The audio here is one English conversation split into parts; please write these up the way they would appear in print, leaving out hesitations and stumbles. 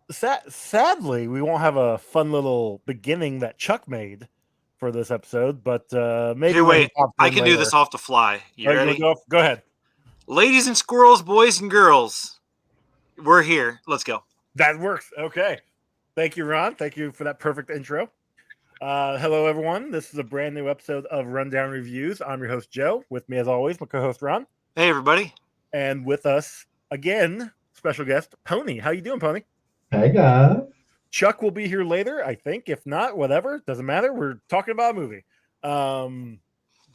Sadly, we won't have a fun little beginning that Chuck made for this episode, but maybe Here, when he wait. pops I in can do later. this off the fly. You All right, you ready? want to go ahead. Ladies and squirrels, boys and girls, we're here. Let's go. That works. Okay. Thank you, Ron. Thank you for that perfect intro. Hello, everyone. This is a brand new episode of Rundown Reviews. I'm your host, Joe. With me, as always, my co-host, Ron. Hey, everybody. And with us, again, special guest, Pony. How you doing, Pony? Hey, guys. Chuck will be here later, I think. If not, whatever. Doesn't matter. We're talking about a movie.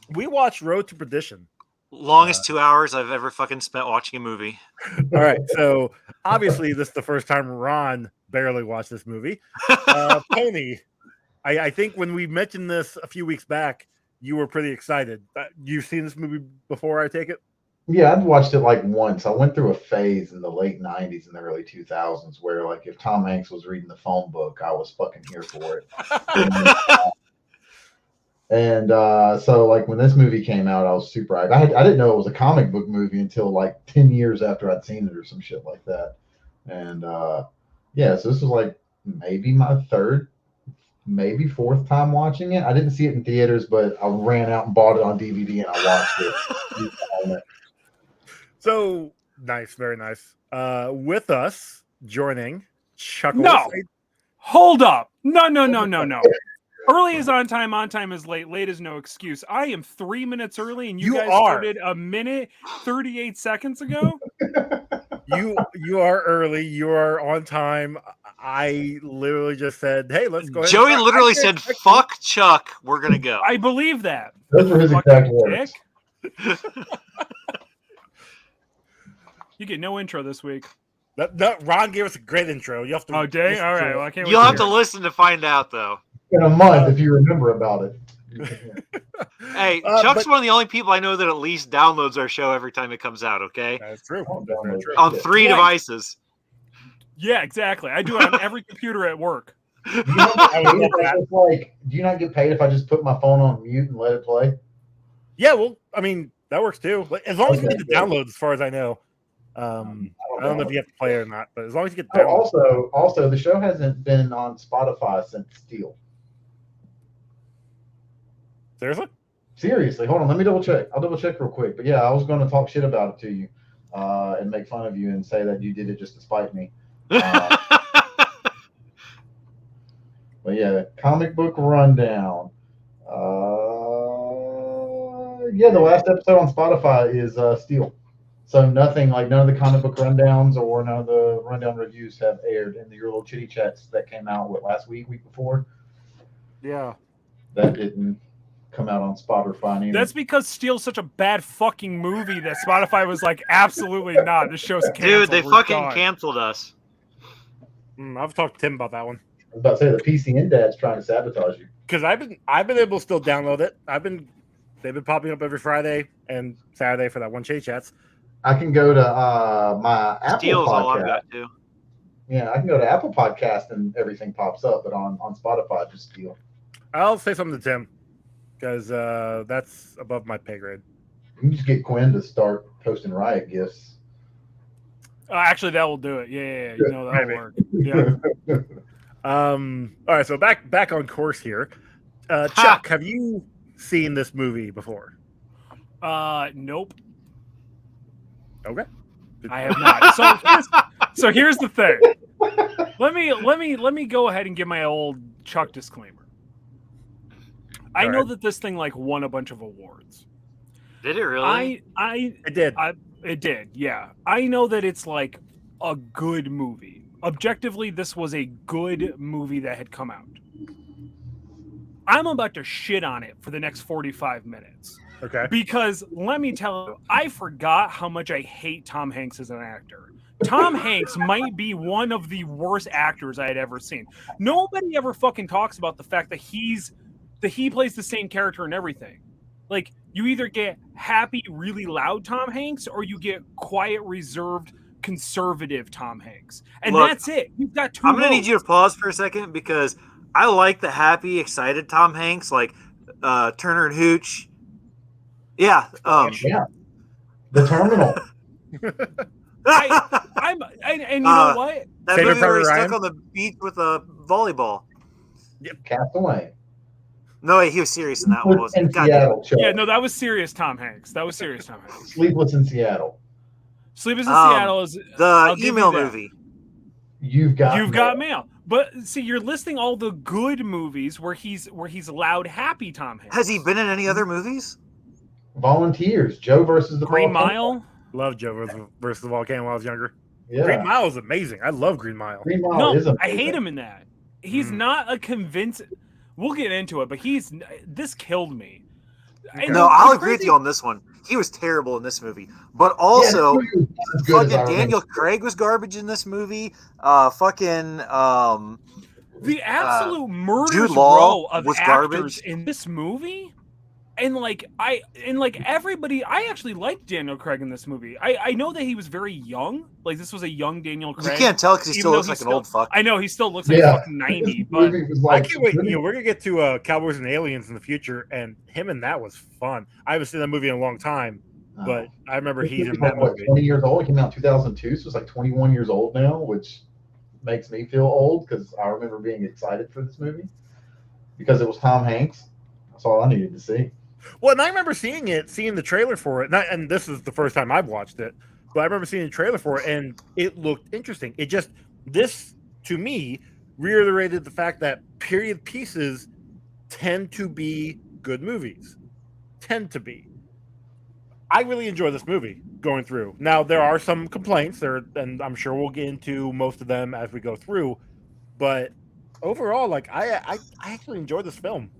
We watched Road to Perdition. Longest 2 hours I've ever fucking spent watching a movie. All right. So, obviously, this is the first time Ron barely watched this movie. Pony, I think when we mentioned this a few weeks back, you were pretty excited. You've seen this movie before, I take it? Yeah, I'd watched it like once. I went through a phase in the late 90s and the early 2000s where, like, if Tom Hanks was reading the phone book, I was fucking here for it. So, like, when this movie came out, I was super hyped. I didn't know it was a comic book movie until, like, 10 years after I'd seen it or some shit like that. And, yeah, so this was, like, maybe my third, maybe fourth time watching it. I didn't see it in theaters, but I ran out and bought it on DVD and I watched it. So nice, very nice. With us joining Chuckles. No, hold up. No. Early is on time is late. Late is no excuse. I am 3 minutes early, and you guys started a minute 38 seconds ago. You are early. You are on time. I literally just said, "Hey, let's go." Joey literally said, "Fuck Chuck, we're gonna go." I believe that. Those were his exact words. You get no intro this week. Ron gave us a great intro. You have to. Oh, dang! All right. Well, I can't. You'll have to listen to find out, though. In a month, if you remember about it. Hey, Chuck's one of the only people I know that at least downloads our show every time it comes out. Okay, that's true. On 3 devices. Yeah, exactly. I do it on every computer at work. Do you not get paid if I just put my phone on mute and let it play? Yeah, well, I mean that works too. As long as you get the downloads, as far as I know. I don't know if you have to play it or not, but as long as you get the downloads. Also, the show hasn't been on Spotify since Steel. Seriously, hold on. Let me double check. I'll double check real quick. But yeah, I was going to talk shit about it to you and make fun of you and say that you did it just to spite me. But yeah, comic book rundown. Yeah, the last episode on Spotify is Steel. So none of the comic book rundowns or none of the rundown reviews have aired in your little chitty chats that came out last week before. Yeah, that didn't come out on Spotify either. That's because Steel's such a bad fucking movie that Spotify was like, absolutely not. This show's canceled. Dude, they fucking canceled us. I've talked to Tim about that one. I was about to say the PCN dad's trying to sabotage you. Because I've been able to still download it. They've been popping up every Friday and Saturday for that one Chitty Chats. I can go to my Apple Steel's Podcast. All I've got too. Yeah, I can go to Apple Podcast and everything pops up, but on Spotify, just Steel. I'll say something to Tim because that's above my pay grade. You can just get Quinn to start posting riot gifts. Actually, that will do it. Yeah, you know that'll work. Yeah. All right, so back on course here. Chuck, have you seen this movie before? Nope. Okay. I have not. So here's the thing. Let me go ahead and give my old Chuck disclaimer. I know that this thing like won a bunch of awards. Did it really? It did. It did. Yeah. I know that it's like a good movie. Objectively, this was a good movie that had come out. I'm about to shit on it for the next 45 minutes. Okay. Because let me tell you, I forgot how much I hate Tom Hanks as an actor. Tom Hanks might be one of the worst actors I had ever seen. Nobody ever fucking talks about the fact that he plays the same character in everything. Like, you either get happy, really loud Tom Hanks, or you get quiet, reserved, conservative Tom Hanks. And look, that's it. You've got two. I'm going to need you to pause for a second because I like the happy, excited Tom Hanks, like Turner and Hooch. Yeah. Yeah. The Terminal. I and you know what? That Saving movie where Private he's Ryan? stuck on the beach with a volleyball. Castaway. No, wait, he was serious in that one, wasn't In he? God damn. Seattle, Chuck. Yeah, no, that was serious Tom Hanks. That was serious Tom Hanks. Sleepless in Seattle. Sleepless in Seattle is The email movie. You've got mail. But see, you're listing all the good movies where he's loud, happy Tom Hanks. Has he been in any other movies? Volunteers. Joe versus the Green Volcano. Mile? Love Joe versus the Volcano when I was younger. Yeah. Green Mile is amazing. I love Green Mile. Green Mile No, is amazing. I hate him in that. He's not a convincing. We'll get into it, but this killed me. No, I'll agree with you on this one. He was terrible in this movie, but also fucking Daniel Craig was garbage in this movie. The absolute murderous Jude Law row of was actors garbage. in this movie, and everybody. I actually liked Daniel Craig in this movie. I know that he was very young. Like this was a young Daniel Craig. You can't tell because he still looks like an old fuck. I know he still looks like fucking 90. But I can't wait. We're gonna get to Cowboys and Aliens in the future, and him and that was fun. I haven't seen that movie in a long time, but I remember he's in that movie. 20 years old. It came out in 2002, so it's like 21 years old now, which makes me feel old because I remember being excited for this movie because it was Tom Hanks. That's all I needed to see. Well, and I remember seeing the trailer for it, and this is the first time I've watched it, but I remember seeing the trailer for it, and it looked interesting. This, to me, reiterated the fact that period pieces tend to be good movies. Tend to be. I really enjoy this movie going through. Now, there are some complaints there, and I'm sure we'll get into most of them as we go through, but overall, like, I actually enjoyed this film.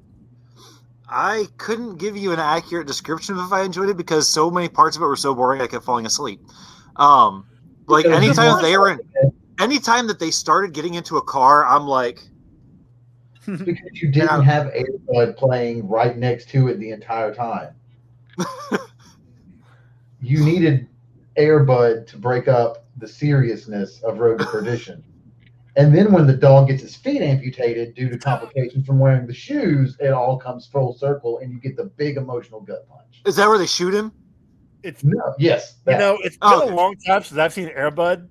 I couldn't give you an accurate description of if I enjoyed it because so many parts of it were so boring I kept falling asleep. Like anytime that they started getting into a car, I'm like, because you didn't have Airbud playing right next to it the entire time. You needed Airbud to break up the seriousness of Road to Perdition. And then when the dog gets his feet amputated due to complications from wearing the shoes, it all comes full circle, and you get the big emotional gut punch. Is that where they shoot him? It's been a long time since I've seen Airbud.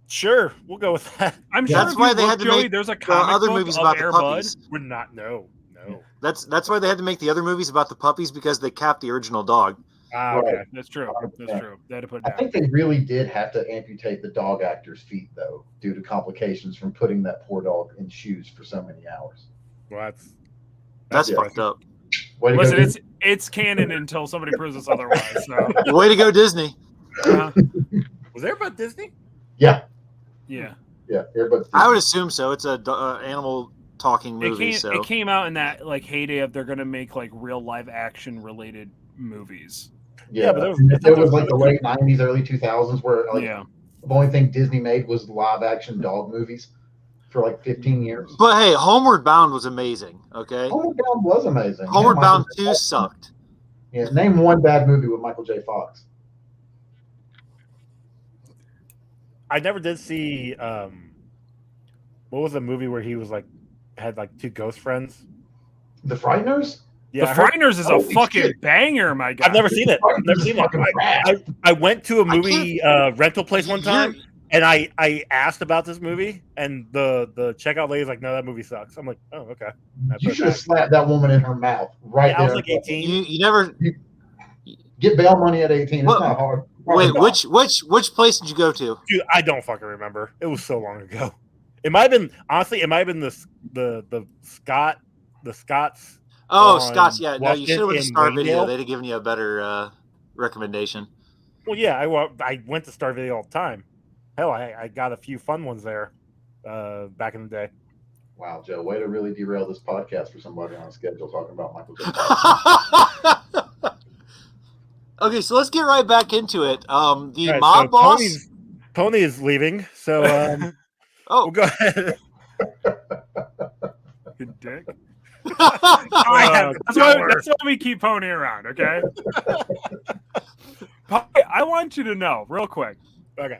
Sure, we'll go with that. I'm sure that's why they had to make there's a comic other book movies of about the Airbud. puppies. We're not. No. That's why they had to make the other movies about the puppies because they capped the original dog. Okay. Right. That's true. That's true. They had to put it I down. think they really did have to amputate the dog actor's feet, though, due to complications from putting that poor dog in shoes for so many hours. Well, that's fucked up. Listen, it's canon until somebody proves us otherwise. So. Way to go, Disney. Was Airbud Disney? Yeah. Airbud. I would assume so. It's a animal talking movie. It came out in that like heyday of they're gonna make like real live action related movies. Yeah, but it was like the late 90s, early 2000s where the only thing Disney made was live action dog movies for like 15 years. But hey, Homeward Bound was amazing, okay? Homeward Bound was amazing. Homeward Bound 2 sucked. Yeah, name one bad movie with Michael J. Fox. I never did see what was the movie where he was like had like two ghost friends? The Frighteners? Yeah, The Frighteners is a fucking banger, my God. I've never seen it. I went to a movie rental place one time, and I asked about this movie, and the checkout lady's like, "No, that movie sucks." I'm like, "Oh, okay." You should have slapped that woman in her mouth right there. I was like 18. You never get bail money at 18. It's not hard. Wait, which place did you go to? Dude, I don't fucking remember. It was so long ago. It might have been the Scots. Oh, Scots, yeah. No, you should have went to Star Video. They'd have given you a better recommendation. Well, yeah, I went to Star Video all the time. Hell, I got a few fun ones there back in the day. Wow, Joe, way to really derail this podcast for somebody on a schedule talking about Michael J. Okay, so let's get right back into it. The mob boss. Pony is leaving, so we'll go ahead. Good dick. That's why we keep Pony around, okay? I want you to know, real quick. Okay.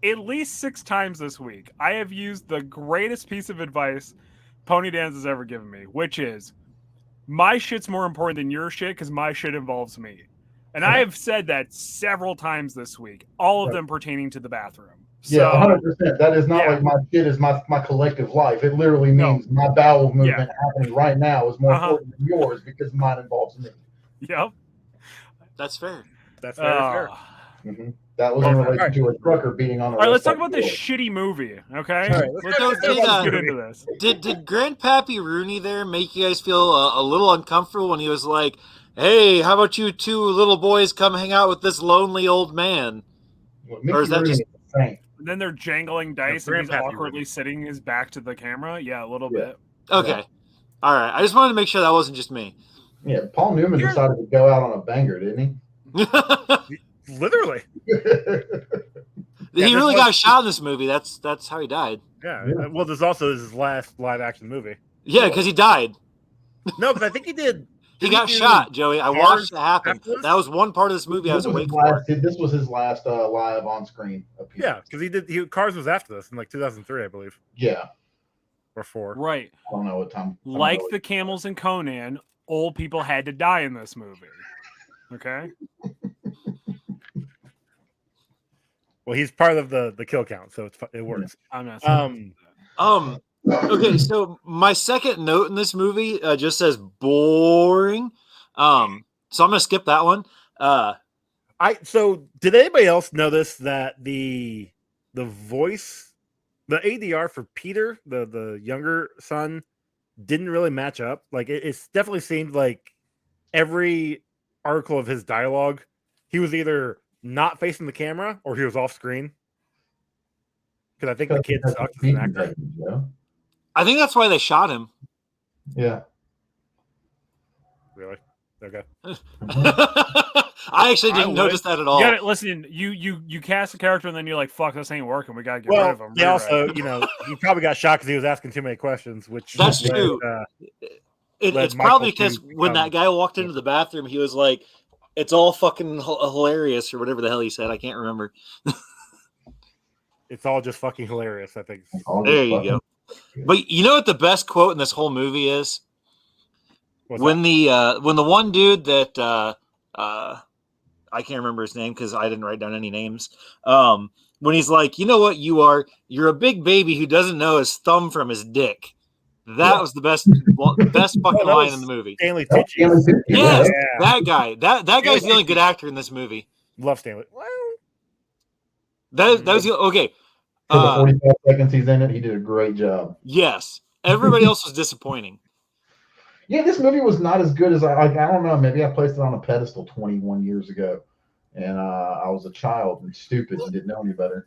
At least 6 times this week, I have used the greatest piece of advice Poniedanza has ever given me, which is, my shit's more important than your shit because my shit involves me. And I have said that several times this week, all of them pertaining to the bathroom. Yeah, So, 100%. That is not like my shit is my collective life. It literally means my bowel movement happening right now is more important than yours because mine involves me. Yep. That's fair. That's very fair. Mm-hmm. That was in relation to a trucker beating on a. All right, let's talk about this shitty movie, okay? All right, let's get into this. Did Grandpappy Rooney there make you guys feel a little uncomfortable when he was like, "Hey, how about you two little boys come hang out with this lonely old man"? Well, or is that just? And then they're jangling dice, and he's awkwardly sitting his back to the camera. Yeah, a little bit. Okay, all right. I just wanted to make sure that wasn't just me. Yeah, Paul Newman decided to go out on a banger, didn't he? Literally. He really got shot in this movie. That's how he died. Yeah. Well, this also is his last live action movie. Yeah, because he died. No, but I think he did. He got shot, Joey. I watched it happen. That was one part of this movie I was awake for. This was his last live on-screen appearance. Yeah, because Cars was after this in like 2003, I believe. Yeah. Or 4. Right. I don't know what time. Like the camels in Conan, old people had to die in this movie. Okay? Well, he's part of the kill count, so it works. I'm not okay, so my second note in this movie just says boring. So I'm gonna skip that one. So did anybody else notice that the voice, the ADR for Peter, the younger son, didn't really match up? Like it's definitely seemed like every article of his dialogue, he was either not facing the camera or he was off screen. Because I think the kid sucks as an actor. I think that's why they shot him. Yeah. Really? Okay. I actually didn't notice that at all. Yeah, listen, you cast a character and then you're like, "Fuck, this ain't working. We gotta get rid of him." He also, he probably got shot because he was asking too many questions. Which that's true. It's probably because when that guy walked into the bathroom, he was like, "It's all fucking hilarious," or whatever the hell he said. I can't remember. It's all just fucking hilarious, I think. There you go. But you know what the best quote in this whole movie is? When the one dude that I can't remember his name because I didn't write down any names. When he's like, "You know what you are? You're a big baby who doesn't know his thumb from his dick." That was the best fucking line in the movie. Stanley Tucci. Yes, that guy. That guy's the only good actor in this movie. Love Stanley. That was okay. For the 45 seconds he's in it, he did a great job. Yes, everybody else was disappointing. Yeah, this movie was not as good as I don't know. Maybe I placed it on a pedestal 21 years ago, and I was a child and stupid and didn't know any better.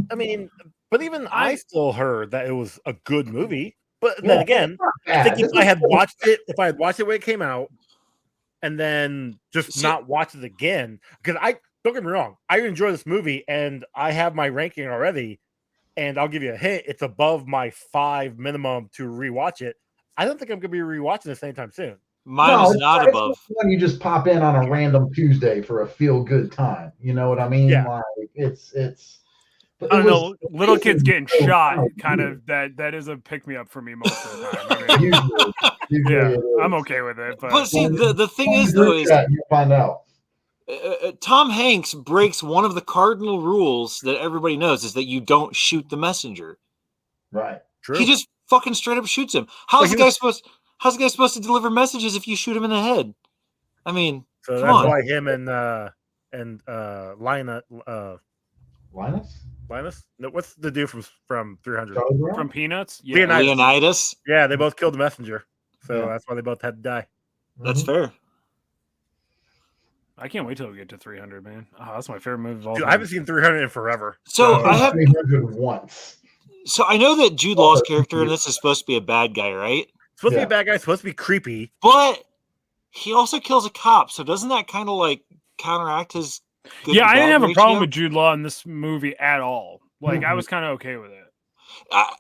I mean, but even I still heard that it was a good movie. But then again, I think if I had watched it when it came out, and then just not watch it again, because don't get me wrong, I enjoy this movie and I have my ranking already, and I'll give you a hint, it's above my 5 minimum to rewatch it. I don't think I'm gonna be rewatching this anytime soon. Mine is not above. When you just pop in on a random Tuesday for a feel good time, you know what I mean? Yeah. Like it's. I don't know. Little kids getting shot, kind of that is a pick me up for me most of the time. I mean, usually I'm okay with it. But see, the thing is though, is you find out. Tom Hanks breaks one of the cardinal rules that everybody knows is that you don't shoot the messenger. Right. True. He just fucking straight up shoots him. How's the guy supposed to deliver messages if you shoot him in the head? I mean, so come on. Why him and Linus? No, what's the dude from 300? From Peanuts? Yeah. Leonidas? Yeah, they both killed the messenger. So that's why they both had to die. That's fair. I can't wait till we get to 300, man. Oh, that's my favorite movie of all Dude, time. I haven't seen 300 in forever. So I have 300 once. So I know that Jude Law's character in this is supposed to be a bad guy, right? Supposed to be a bad guy, supposed to be creepy. But he also kills a cop, so doesn't that kind of like counteract his good I didn't have a problem ratio? with Jude Law in this movie at all. Like, I was kind of okay with it.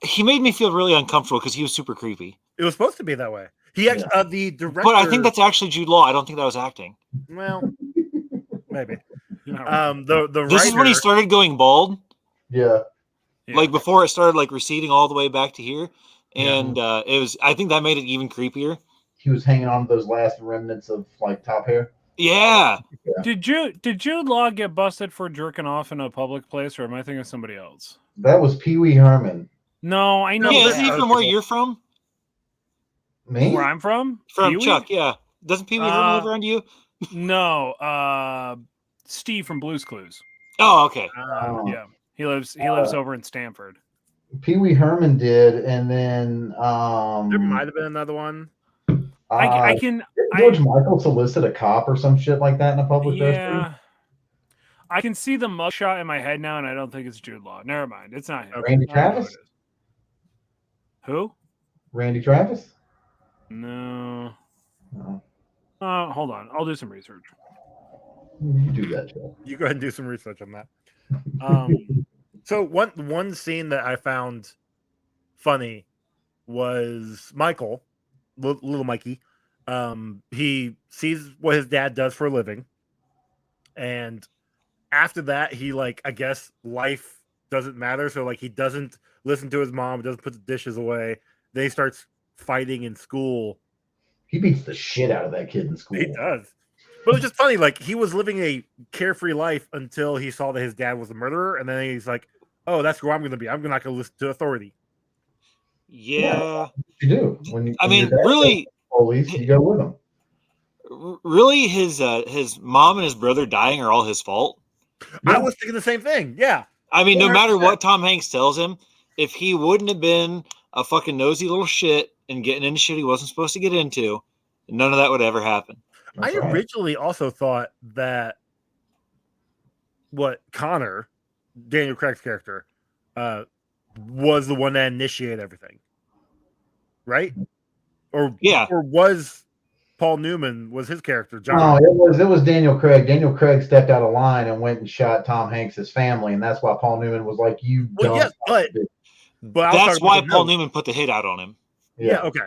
He made me feel really uncomfortable because he was super creepy. It was supposed to be that way. He actually, the director. But I think that's actually Jude Law. I don't think that was acting. Well, maybe. The This writer, is when he started going bald. Yeah. Like before it started like receding all the way back to here. And it was, I think that made it even creepier. He was hanging on to those last remnants of like top hair. Yeah. Did Jude Law get busted for jerking off in a public place, or am I thinking of somebody else? That was Pee Wee Herman. No, I know. Yeah, that. isn't he from where you're from? Me? Where I'm from? From Pee-wee? Chuck, yeah. Doesn't Pee Wee Herman live around you? No, Steve from Blue's Clues. Oh, okay. Yeah, he lives over in Stamford. Pee Wee Herman did, and then There might have been another one. George Michael solicit a cop or some shit like that in a public restroom? Yeah. I can see the mugshot in my head now, and I don't think it's Jude Law. Never mind. It's not him. Randy Travis? Who? Randy Travis? No. No. Hold on. I'll do some research. You do that, Joe. You go ahead and do some research on that. So one scene that I found funny was Michael, little Mikey. He sees what his dad does for a living, and after that, he I guess life doesn't matter. So he doesn't listen to his mom, doesn't put the dishes away. Then he starts fighting in school. He beats the shit out of that kid in school. He does. But it's just funny, he was living a carefree life until he saw that his dad was a murderer, and then he's like, "Oh, that's who I'm going to be. I'm not going to listen to authority." Yeah. You do. When really, police, you go with them. Really, his mom and his brother dying are all his fault. I was thinking the same thing. Yeah. I mean, no matter what Tom Hanks tells him, if he wouldn't have been a fucking nosy little shit and getting into shit he wasn't supposed to get into, none of that would ever happen. I originally also thought that Connor, Daniel Craig's character, was the one that initiated everything, right? Or was Paul Newman was his character? John? No, it was Daniel Craig. Daniel Craig stepped out of line and went and shot Tom Hanks' family, and that's why Paul Newman was like, "You don't." Well, yes, but that's why Paul Newman put the hit out on him. Yeah. Okay.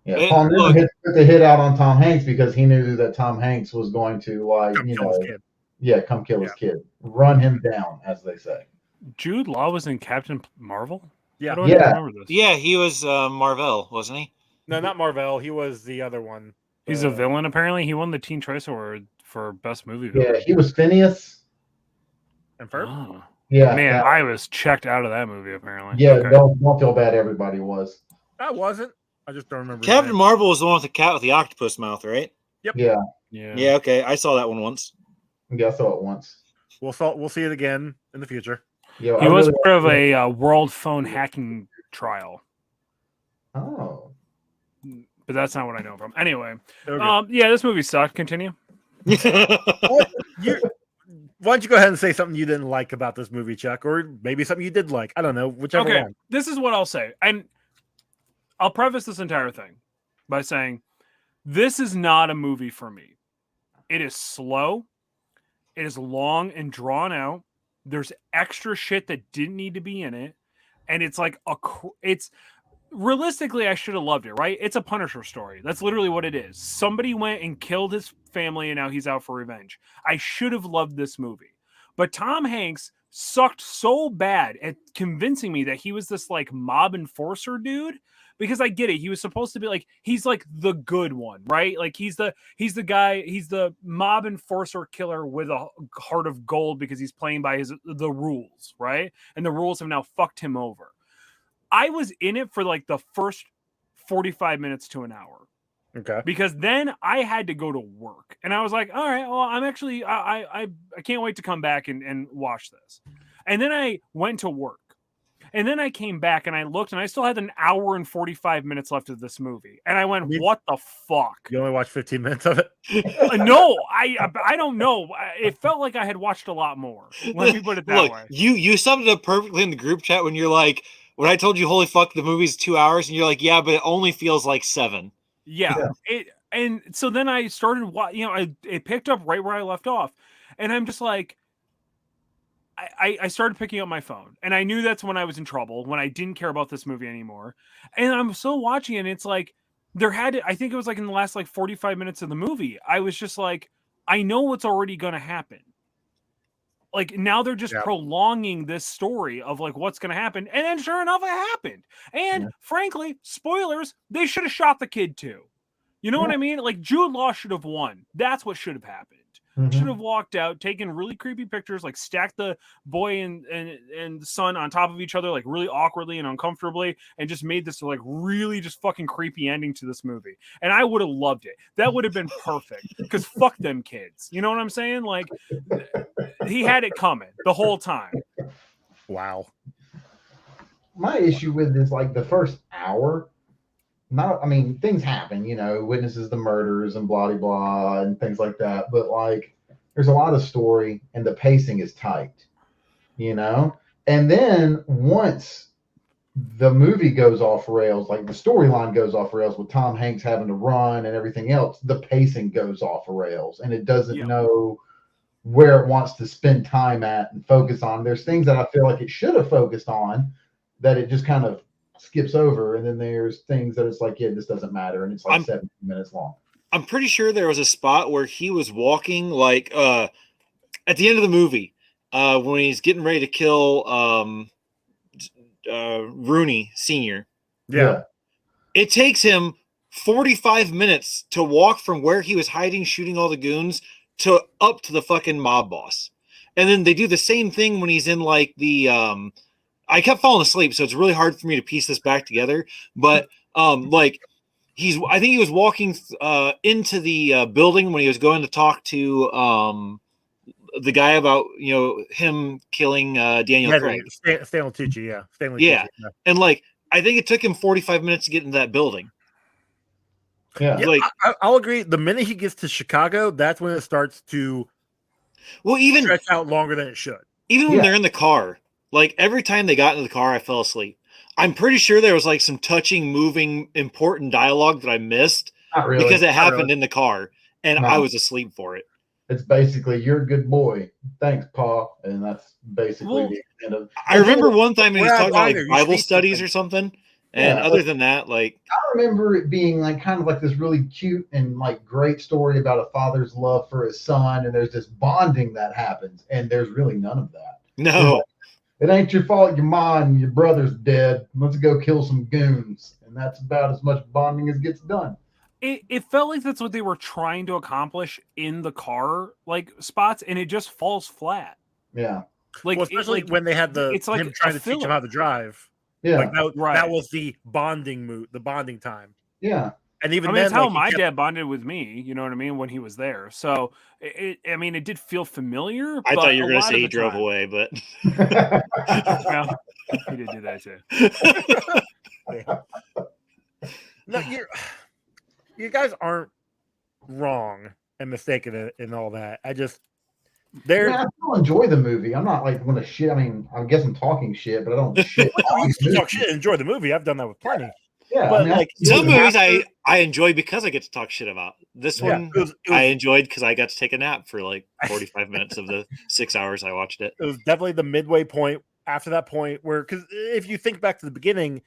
Yeah, Paul Newman put the hit out on Tom Hanks because he knew that Tom Hanks was going to, come kill his kid, run him down, as they say. Jude Law was in Captain Marvel. Yeah, I don't remember this. Yeah, he was Marvel, wasn't he? No, not Marvel. He was the other one. He's a villain. Apparently, he won the Teen Choice Award for Best Movie. Yeah, he was Phineas. And first, yeah, man, I was checked out of that movie. Apparently, yeah. Okay. Don't feel bad. Everybody was. I wasn't. I just don't remember. Captain Marvel was the one with the cat with the octopus mouth, right? Yep. Yeah. Okay, I saw that one once. Yeah, I saw it once. We'll see it again in the future. Yeah, he was part of a world phone hacking trial. Oh. But that's not what I know from. Anyway, this movie sucked. Continue. Why don't you go ahead and say something you didn't like about this movie, Chuck, or maybe something you did like? I don't know, whichever one. This is what I'll say, and I'll preface this entire thing by saying this is not a movie for me. It is slow. It is long and drawn out. There's extra shit that didn't need to be in it, and it's realistically, I should have loved it, right? It's a Punisher story. That's literally what it is. Somebody went and killed his family, and now he's out for revenge. I should have loved this movie. But Tom Hanks sucked so bad at convincing me that he was this mob enforcer dude, because I get it. He was supposed to be he's the good one, right? He's the guy, he's the mob enforcer killer with a heart of gold because he's playing by the rules, right? And the rules have now fucked him over. I was in it for the first 45 minutes to an hour. Okay. Because then I had to go to work. And I was like, all right, well, I'm actually, I can't wait to come back and watch this. And then I went to work. And then I came back and I looked and I still had an hour and 45 minutes left of this movie. And I went, what the fuck? You only watched 15 minutes of it? No, I don't know. It felt like I had watched a lot more. Let me put it that way. You summed it up perfectly in the group chat when you're like, when I told you, holy fuck, the movie's 2 hours, and you're like, yeah, but it only feels like 7. Yeah. And so then I started, it picked up right where I left off. And I'm just like, I started picking up my phone. And I knew that's when I was in trouble, when I didn't care about this movie anymore. And I'm still watching it, and it's like, I think it was in the last 45 minutes of the movie, I was just like, I know what's already going to happen. Now they're just prolonging this story of what's going to happen. And then sure enough, it happened. And frankly, spoilers, they should have shot the kid too. You know what I mean? Like Jude Law should have won. That's what should have happened. Should have walked out, taken really creepy pictures, like stacked the boy and the son on top of each other, like really awkwardly and uncomfortably, and just made this like really just fucking creepy ending to this movie. And I would have loved it. That would have been perfect. Because fuck them kids. You know what I'm saying? Like he had it coming the whole time. Wow. My issue with is like the first hour. I mean, things happen, you know, witnesses the murders and blah, blah, blah, and things like that. But like, there's a lot of story and the pacing is tight, you know? And then once the movie goes off rails, like the storyline goes off rails with Tom Hanks having to run and everything else, the pacing goes off rails and it doesn't know where it wants to spend time at and focus on. There's things that I feel like it should have focused on that it just kind of skips over, and then there's things that it's like, yeah, this doesn't matter, and it's like 17 minutes long. I'm pretty sure there was a spot where he was walking like at the end of the movie when he's getting ready to kill Rooney Sr. Yeah. It takes him 45 minutes to walk from where he was hiding shooting all the goons to up to the fucking mob boss. And then they do the same thing when he's in like the I kept falling asleep, so it's really hard for me to piece this back together. But like I think he was walking into the building when he was going to talk to the guy about him killing Daniel Craig. Stanley Tucci, yeah. Tucci, and like I think it took him 45 minutes to get into that building. Yeah, like I'll agree. The minute he gets to Chicago, that's when it starts to even stretch out longer than it should. Even when they're in the car. Like every time they got into the car, I fell asleep. I'm pretty sure there was like some touching, moving, important dialogue that I missed because it happened in the car, and I was asleep for it. It's basically, you're a good boy. Thanks, Pa. And that's basically the extent of. I remember one time he was talking about like Bible studies or something. And other than that, like I remember it being like kind of like this really cute and like great story about a father's love for his son, and there's this bonding that happens, and there's really none of that. No. It ain't your fault your mom and your brother's dead. Let's go kill some goons. And that's about as much bonding as gets done. It felt like that's what they were trying to accomplish in the car like spots, and it just falls flat. Yeah. Like especially when they had it's like him trying to teach him how to drive. Yeah. Like that was the bonding time. Yeah. And even then, that's how my dad bonded with me. You know what I mean? When he was there, so it did feel familiar. I thought you were going to say he drove away, but well, he did do that too. No, you guys aren't wrong and mistaken in all that. I still enjoy the movie. I'm not like going to shit. I mean, I guess I'm talking shit, but I don't shit. You can talk shit and enjoy the movie. I've done that with plenty. Yeah, but like some movies I enjoy because I get to talk shit about. This one I enjoyed because I got to take a nap for like 45 minutes of the 6 hours I watched it. It was definitely the midway point after that point where, because if you think back to the beginning,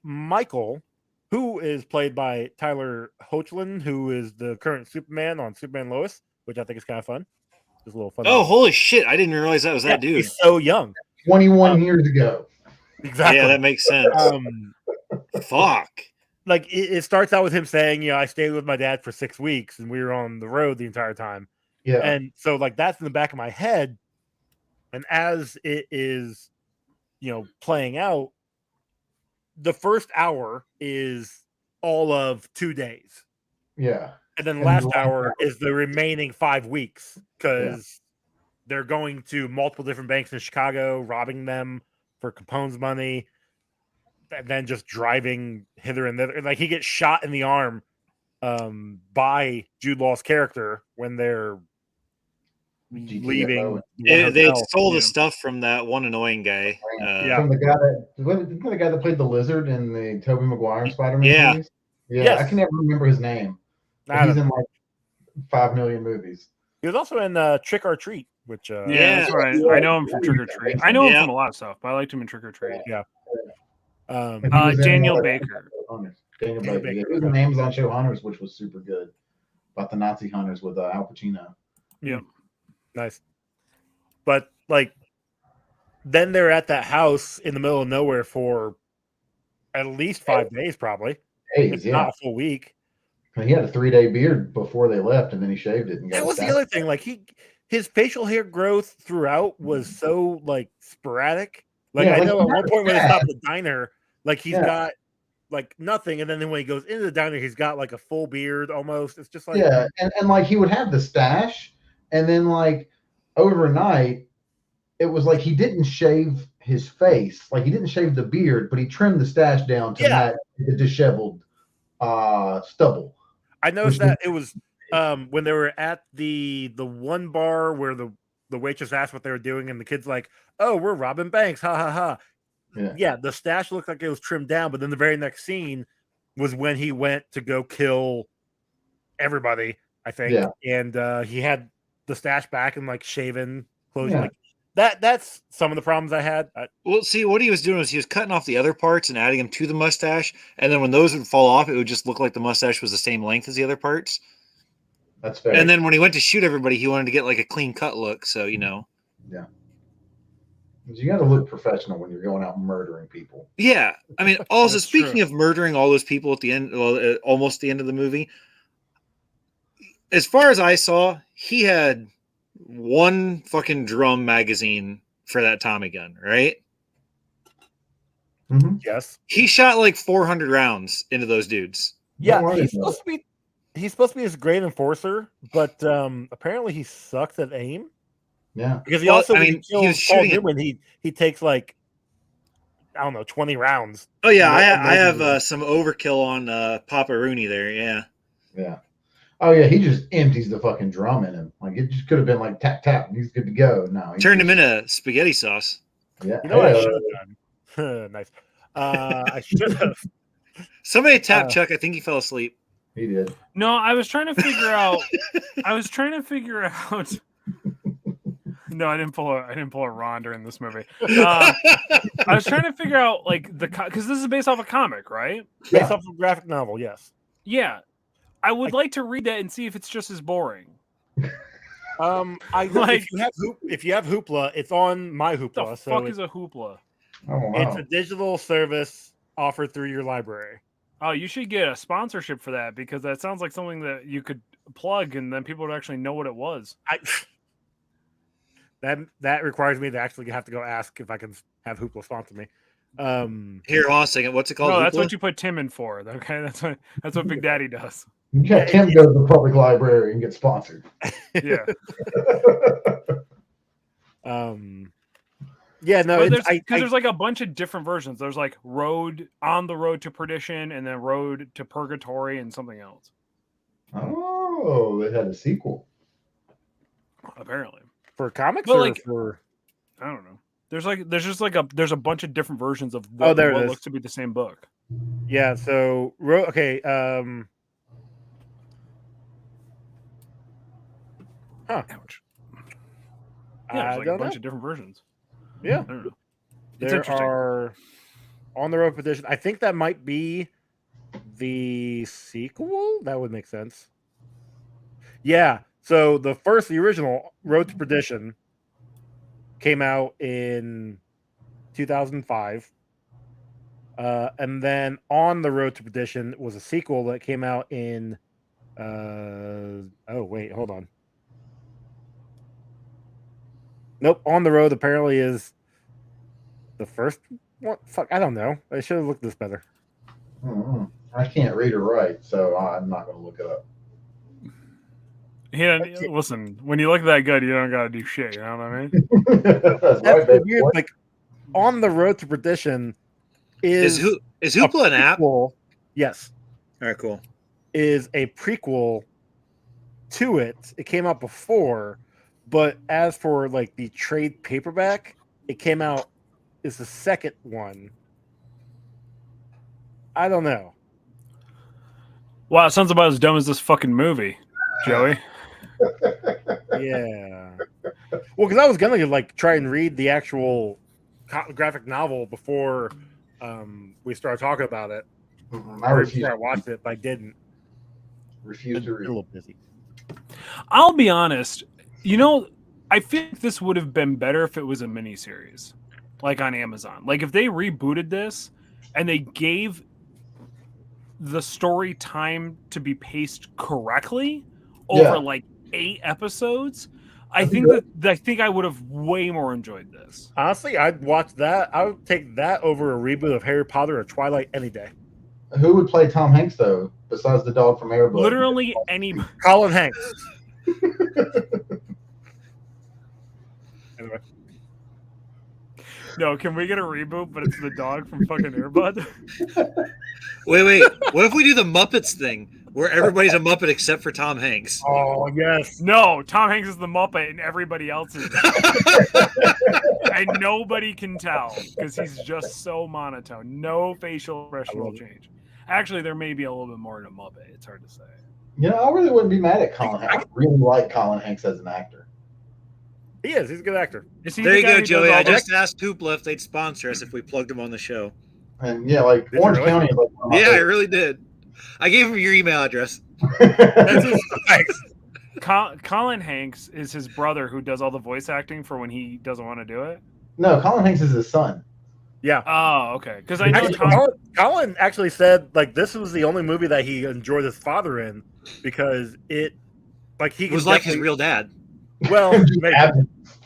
Michael, who is played by Tyler Hoechlin, who is the current Superman on Superman Lois, which I think is kind of fun. Just a little fun. Oh, holy shit. I didn't realize that was that dude. He's so young. 21 years ago. Exactly. Yeah, that makes sense. Fuck. Like it starts out with him saying, I stayed with my dad for 6 weeks and we were on the road the entire time. Yeah. And so like that's in the back of my head. And as it is, playing out, the first hour is all of 2 days. Yeah. And then the last hour is the remaining 5 weeks because they're going to multiple different banks in Chicago, robbing them for Capone's money. And then just driving hither and thither. Like he gets shot in the arm by Jude Law's character when they're leaving. They stole the stuff from that one annoying guy. From the guy that played the lizard in the Tobey Maguire Spider-Man movies? Yeah. Yes. I can never remember his name. He's in like 5 million movies. He was also in Trick or Treat, which that's right. I know him from Trick or Treat. I know him from a lot of stuff, but I liked him in Trick or Treat. Yeah. Daniel Baker. Daniel Baker. It was an Amazon show, Hunters, which was super good, about the Nazi hunters with Al Pacino. Yeah, nice. But like, then they're at that house in the middle of nowhere for at least 5 days, probably. Days, not a full week. He had a 3-day beard before they left, and then he shaved it and got That a was the stash. other thing. Like his facial hair growth throughout was so like sporadic. Like Yeah, I like, know he at had one a point when they stash. stopped at the diner, like he's Yeah. got like nothing, and then when he goes into the diner, he's got like a full beard almost. It's just like Yeah, and like he would have the stash, and then like overnight, it was like he didn't shave his face, like he didn't shave the beard, but he trimmed the stash down to Yeah. match the disheveled stubble. I noticed Which that it was when they were at the one bar where the waitress asked what they were doing, and the kid's like, "Oh, we're robbing banks, ha ha ha." Yeah. The stash looked like it was trimmed down, but then the very next scene was when he went to go kill everybody, I think. Yeah. And he had the stash back and like shaven clothes. Yeah. Like that's some of the problems I had. Well, see, what he was doing was he was cutting off the other parts and adding them to the mustache, and then when those would fall off, it would just look like the mustache was the same length as the other parts. That's fair. And then when he went to shoot everybody, he wanted to get like a clean cut look. So Yeah. You got to look professional when you're going out murdering people. Yeah, I mean, also That's speaking true. of murdering all those people at the end, well, almost the end of the movie. As far as I saw, he had one fucking drum magazine for that Tommy gun, right? Mm-hmm. Yes. He shot like 400 rounds into those dudes. Yeah, worry he's about supposed to be this great enforcer, but apparently he sucks at aim. Yeah. Because he Well, also, I when mean, he he was kills Paul shooting it- Newman, he takes like, I don't know, 20 rounds. Oh yeah, No- I have no- some overkill on Papa Rooney there. Yeah, Yeah. Oh yeah, he just empties the fucking drum in him. Like it just could have been like tap tap, and he's good to go. No, he turned just, him into spaghetti sauce. Yeah. You know what I Hey, should have done? Nice. I should have. Somebody tapped Chuck. I think he fell asleep. he did. No, I was trying to figure out. No, I didn't pull a Ron during this movie. I was trying to figure out like because this is based off a comic, right? Based off of a graphic novel, yes. Yeah, I would like to read that and see if it's just as boring. I Like- if you have Hoopla, it's on my What Hoopla. the So fuck is a hoopla? Oh wow. it's a digital service offered through your library. Oh, you should get a sponsorship for that because that sounds like something that you could plug and then people would actually know what it was. That requires me to actually have to go ask if I can have Hoopla sponsor me. Here, hold on a second. What's it called? No, that's Hoopla? what you put Tim in for. Okay, that's what Big Daddy does. You got Tim go to the public library and get sponsored. Yeah, Yeah, no, but it's, there's like a bunch of different versions. There's like On the Road to Perdition, and then Road to Purgatory, and something else. Oh, they had a sequel. Apparently, for comics Well, or like- for I don't know. There's a bunch of different versions of Oh, there it what is. looks to be the same book. yeah. So okay, Ouch. Yeah, I there's like a don't bunch know. of different versions. Yeah. I don't know. It's There interesting. are On the Road Petition. I think that might be the sequel. That would make sense. Yeah. So the original Road to Perdition came out in 2005. And then On the Road to Perdition was a sequel that came out in oh wait, hold on. Nope, On the Road apparently is the first one. Fuck, I don't know. I should have looked this better. I can't read or write, so I'm not going to look it up. Yeah, listen. When you look that good, you don't gotta do shit. You know what I mean? That's That's right, the baby weird. boy. Like, On the Road to Perdition is Is Hoopla an app? All prequel- Yes, right, cool. is a prequel to it. It came out before, but as for like the trade paperback, it came out is the second one. I don't know. Wow, it sounds about as dumb as this fucking movie, Joey. Yeah. Well, because I was gonna like try and read the actual graphic novel before we started talking about it. I Or refuse, before I watched it, but I didn't. refuse to A read. little busy. I'll be honest. You know, I feel like this would have been better if it was a miniseries, like on Amazon. Like if they rebooted this and they gave the story time to be paced correctly over like 8 episodes, I think I would have way more enjoyed this. Honestly, I'd watch that. I would take that over a reboot of Harry Potter or Twilight any day. Who would play Tom Hanks though, besides the dog from Airbud? Literally any. Colin Hanks. Anyway. No, can we get a reboot, but it's the dog from fucking Airbud? Wait. What if we do the Muppets thing, where everybody's a Muppet except for Tom Hanks? Oh, yes. No, Tom Hanks is the Muppet and everybody else is. And nobody can tell because he's just so monotone. No facial expression will change. Actually, there may be a little bit more in a Muppet. It's hard to say. You know, I really wouldn't be mad at Colin Hanks. I really like Colin Hanks as an actor. He is. He's a good actor. There you go, Joey. I just asked Poopla if they'd sponsor us if we plugged him on the show. And yeah, like Orange County is like one of my I favorites. really did. I gave him your email address. That's his thanks. Colin Hanks is his brother who does all the voice acting for when he doesn't want to do it. No, Colin Hanks is his son. Yeah. Oh, okay. Because I know Colin actually said like this was the only movie that he enjoyed his father in because it was like his real dad. Well, maybe.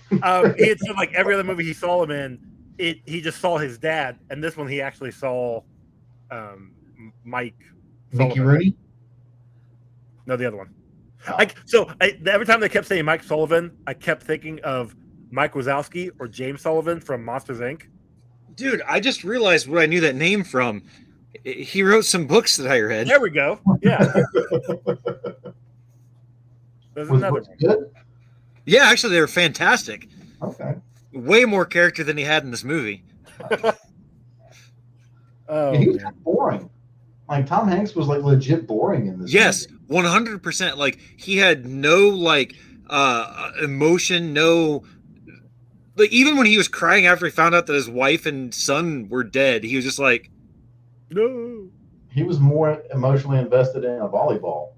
He had said like every other movie he saw him in, he just saw his dad, and this one he actually saw Mike. Mickey Sullivan. Rooney? No, the other one. Every time they kept saying Mike Sullivan, I kept thinking of Mike Wazowski or James Sullivan from Monsters, Inc. Dude, I just realized where I knew that name from. He wrote some books that I read. There we go. Yeah. There's another Was good? Yeah, actually, they were fantastic. Okay. Way more character than he had in this movie. Oh, Yeah, he was man. kind of boring. Like Tom Hanks was like legit boring in this. Yes, movie. 100%. Like he had no like emotion, no. Like even when he was crying after he found out that his wife and son were dead, he was just like, No. He was more emotionally invested in a volleyball.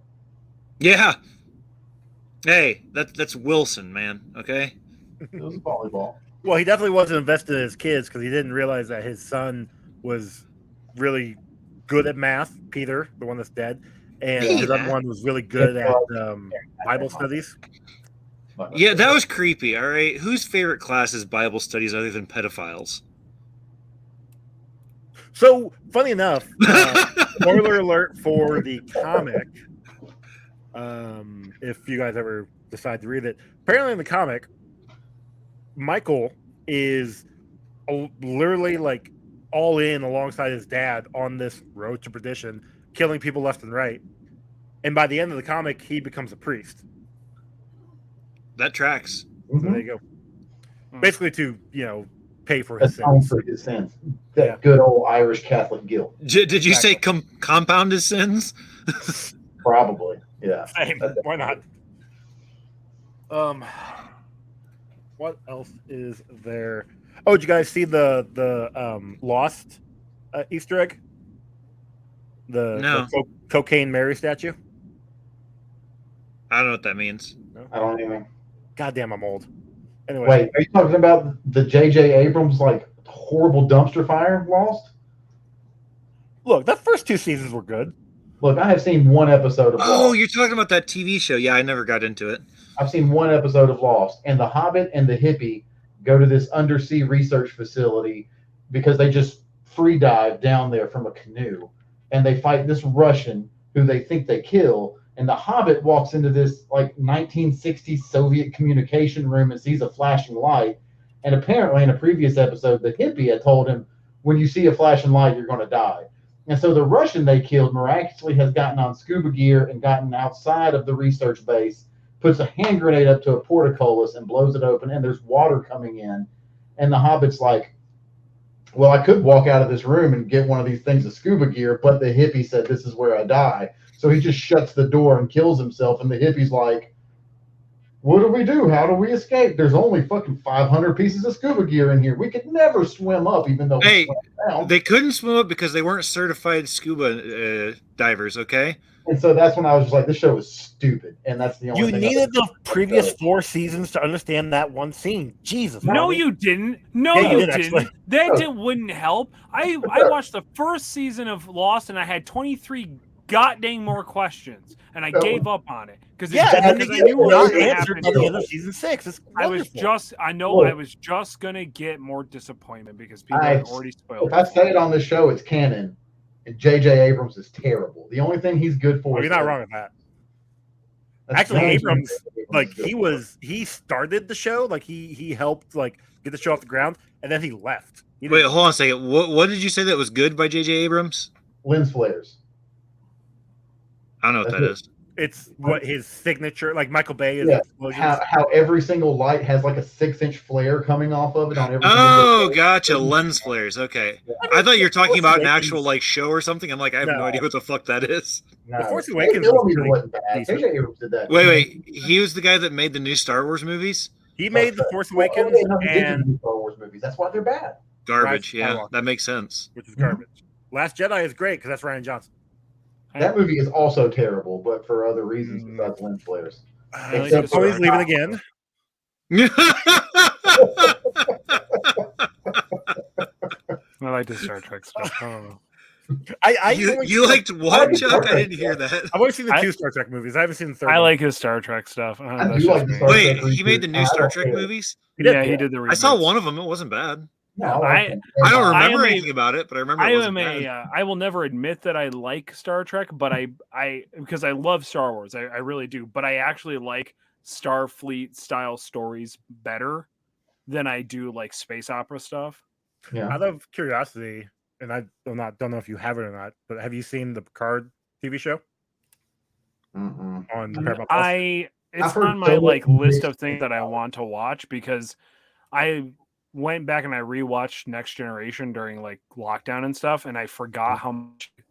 "Yeah, hey, that's Wilson, man. Okay." It was volleyball. Well, he definitely wasn't invested in his kids because he didn't realize that his son was really good at math, Peter, the one that's dead, and his other one was really good at Bible studies. Yeah, that was creepy. All right, whose favorite class is Bible studies other than pedophiles? So, funny enough, spoiler alert for the comic. If you guys ever decide to read it, apparently in the comic, Michael is literally like all in alongside his dad on this road to perdition, killing people left and right. And by the end of the comic, he becomes a priest. That tracks. So there you go. Basically, to pay for his That's sins. for his sins. That good old Irish Catholic guilt. Did you say compound his sins? Probably. Yeah. Same. Why not? What else is there? Oh, did you guys see the Lost Easter egg? The Cocaine Mary statue? I don't know what that means. No? I don't even. Goddamn, I'm old. Anyway. Wait, are you talking about the J.J. Abrams like horrible dumpster fire Lost? Look, the first 2 seasons were good. Look, I have seen one episode of Lost. Oh, you're talking about that TV show. Yeah, I never got into it. I've seen one episode of Lost, and the Hobbit and the hippie go to this undersea research facility because they just free dive down there from a canoe, and they fight this Russian who they think they kill. And the Hobbit walks into this like 1960s Soviet communication room and sees a flashing light. And apparently, in a previous episode, the hippie had told him, "When you see a flashing light, you're going to die." And so the Russian they killed miraculously has gotten on scuba gear and gotten outside of the research base, puts a hand grenade up to a portcullis and blows it open, and there's water coming in. And the Hobbit's like, "Well, I could walk out of this room and get one of these things of scuba gear, but the hippie said this is where I die." So he just shuts the door and kills himself. And the hippie's like, What do we do? How do we escape? There's only fucking 500 pieces of scuba gear in here. We could never swim up, even though Hey, we swam down. they couldn't swim up because they weren't certified scuba divers. Okay. And so that's when I was just like, this show is stupid. And that's the only You thing. needed the previous 4 seasons to understand that one scene. Jesus. No, Ronnie. you didn't. No, Yeah, you you did, didn't. actually. That wouldn't help. I watched the first season of Lost and I had 23 goddamn more questions, and I gave up on it because Yeah, and then they I get knew what was not going to answered happen. by the end of season 6. It's I was wonderful. I was just gonna get more disappointment because people had already spoiled. If I say it on this show, it's canon. And J.J. Abrams is terrible. The only thing he's good for Well, is you're not wrong with that. That's Actually, the only Abrams, thing like is good for. he started the show, like he helped like get the show off the ground, and then he left. He Wait, didn't- hold on a second. What did you say that was good by J.J. Abrams? lens flares. I don't know what that is. It's what his signature, like Michael Bay is. Yeah, explosions. how every single light has like a 6-inch flare coming off of it on every Oh, single gotcha. Lens flares. Okay. I thought you were talking about an actual Awakens- like show or something. I'm like, I have no No. idea what the fuck that is. No, The Force They Awakens still was even pretty wasn't bad. decent. J.J. Abrams did that. Wait. He was the guy that made the new Star Wars movies? He made the Force Well, Awakens yeah, no, he did and do Star Wars movies. That's why they're bad. Garbage. Rise of Yeah, Skywalker. that makes sense. which is garbage. Last Jedi is great because that's Ryan Johnson. That movie is also terrible, but for other reasons besides lens flares. like Except this for- Tony's leaving again. I like the Star Trek stuff. I don't know. you liked what, Chuck? I didn't hear that. I've only seen the 2 Star Trek movies. I haven't seen the third. I one. like his Star Trek stuff. I That's do like just the me. Star Trek Wait, he reboot. made the new I Star don't Trek care. movies? Yeah, he did the. I saw remakes. one of them. It wasn't bad. No, I I don't I remember am a- anything about it, but I remember I it am wasn't bad. I will never admit that I like Star Trek, but I because I love Star Wars, I really do. But I actually like Starfleet style stories better than I do like space opera stuff. Yeah. Out of curiosity, and I don't know if you have it or not, but have you seen the Picard TV show Mm-mm. on Paramount Plus? It's I've heard on my so like many list things of things that I want to watch because I went back and I rewatched Next Generation during like lockdown and stuff, and I forgot how much I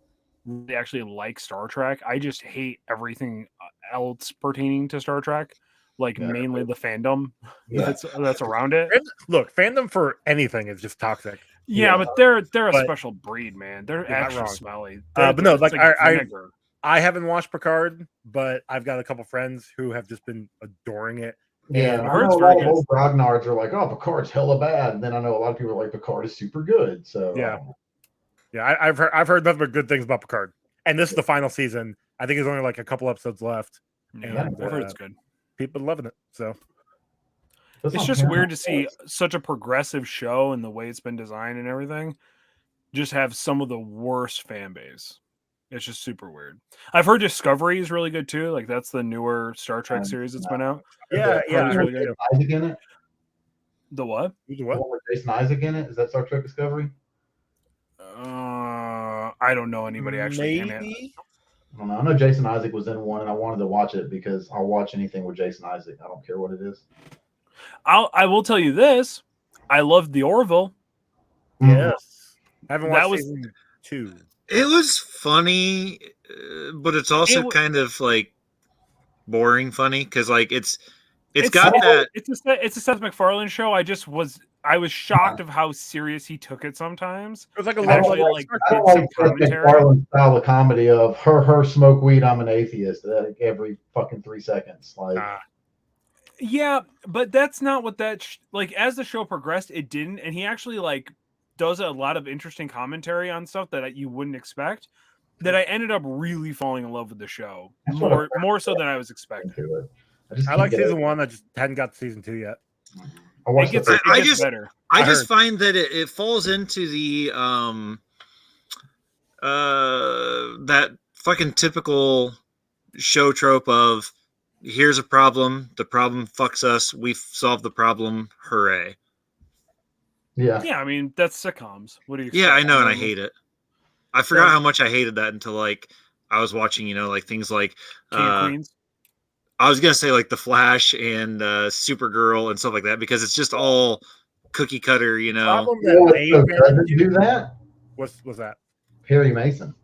really actually like Star Trek. I just hate everything else pertaining to Star Trek, like Yeah. mainly the fandom Yeah. that's around it. Look, fandom for anything is just toxic. Yeah, Yeah. but they're a But- special breed, man. They're You're not extra wrong. smelly. But no, It's like, I- vinegar. I haven't watched Picard, but I've got a couple friends who have just been adoring it. Yeah, And I I heard know it's a very lot of good. old grognards are like, "Oh, Picard's hella bad," and then I know a lot of people are like, "Picard is super good." So Yeah. Yeah, I've heard nothing but good things about Picard. And this is the final season. I think there's only like a couple episodes left. Yeah, and, I've heard it's good. People are loving it. So That's It's on just Paramount weird to see Plus. such a progressive show and the way it's been designed and everything just have some of the worst fan base. It's just super weird. I've heard Discovery is really good too. Like that's the newer Star Trek series that's been out. yeah, yeah, Is really there good. Jason Isaac in it? The what? who's The what? one with Jason Isaac in it? Is that Star Trek Discovery? I don't know anybody actually in it. Maybe. I don't know. I know Jason Isaac was in one, and I wanted to watch it because I'll watch anything with Jason Isaac. I don't care what it is. I will tell you this. I loved the Orville. Yes. Haven't That watched was- season 2. It was funny, but it's also It kind of like boring funny because like it's It's got that. It's a Seth MacFarlane show. I was shocked of how serious he took it sometimes. It was like a And I don't little actually like- like I did don't some like Seth commentary. MacFarlane style of comedy of her smoke weed. I'm an atheist. Every fucking 3 seconds. Like Yeah, but that's not what like as the show progressed, it didn't, and he actually like does a lot of interesting commentary on stuff that you wouldn't expect. That I ended up really falling in love with the show That's what more so than I was expecting. into it. just I can't like get season it. 1. I just hadn't got to season 2 yet. I It watched gets, the it I gets just- better. I I just heard. find that it falls into the that fucking typical show trope of here's a problem, the problem fucks us, we've solved the problem, hooray. yeah. Yeah, I mean that's sitcoms. What do you? Yeah, I expect? know, and I mean, hate it. I forgot how much I hated that until like I was watching, like things like King of Queens. I was gonna say like The Flash and Supergirl and stuff like that because it's just all cookie cutter, Problem You know that they what doesn't do that? was that? Perry Mason.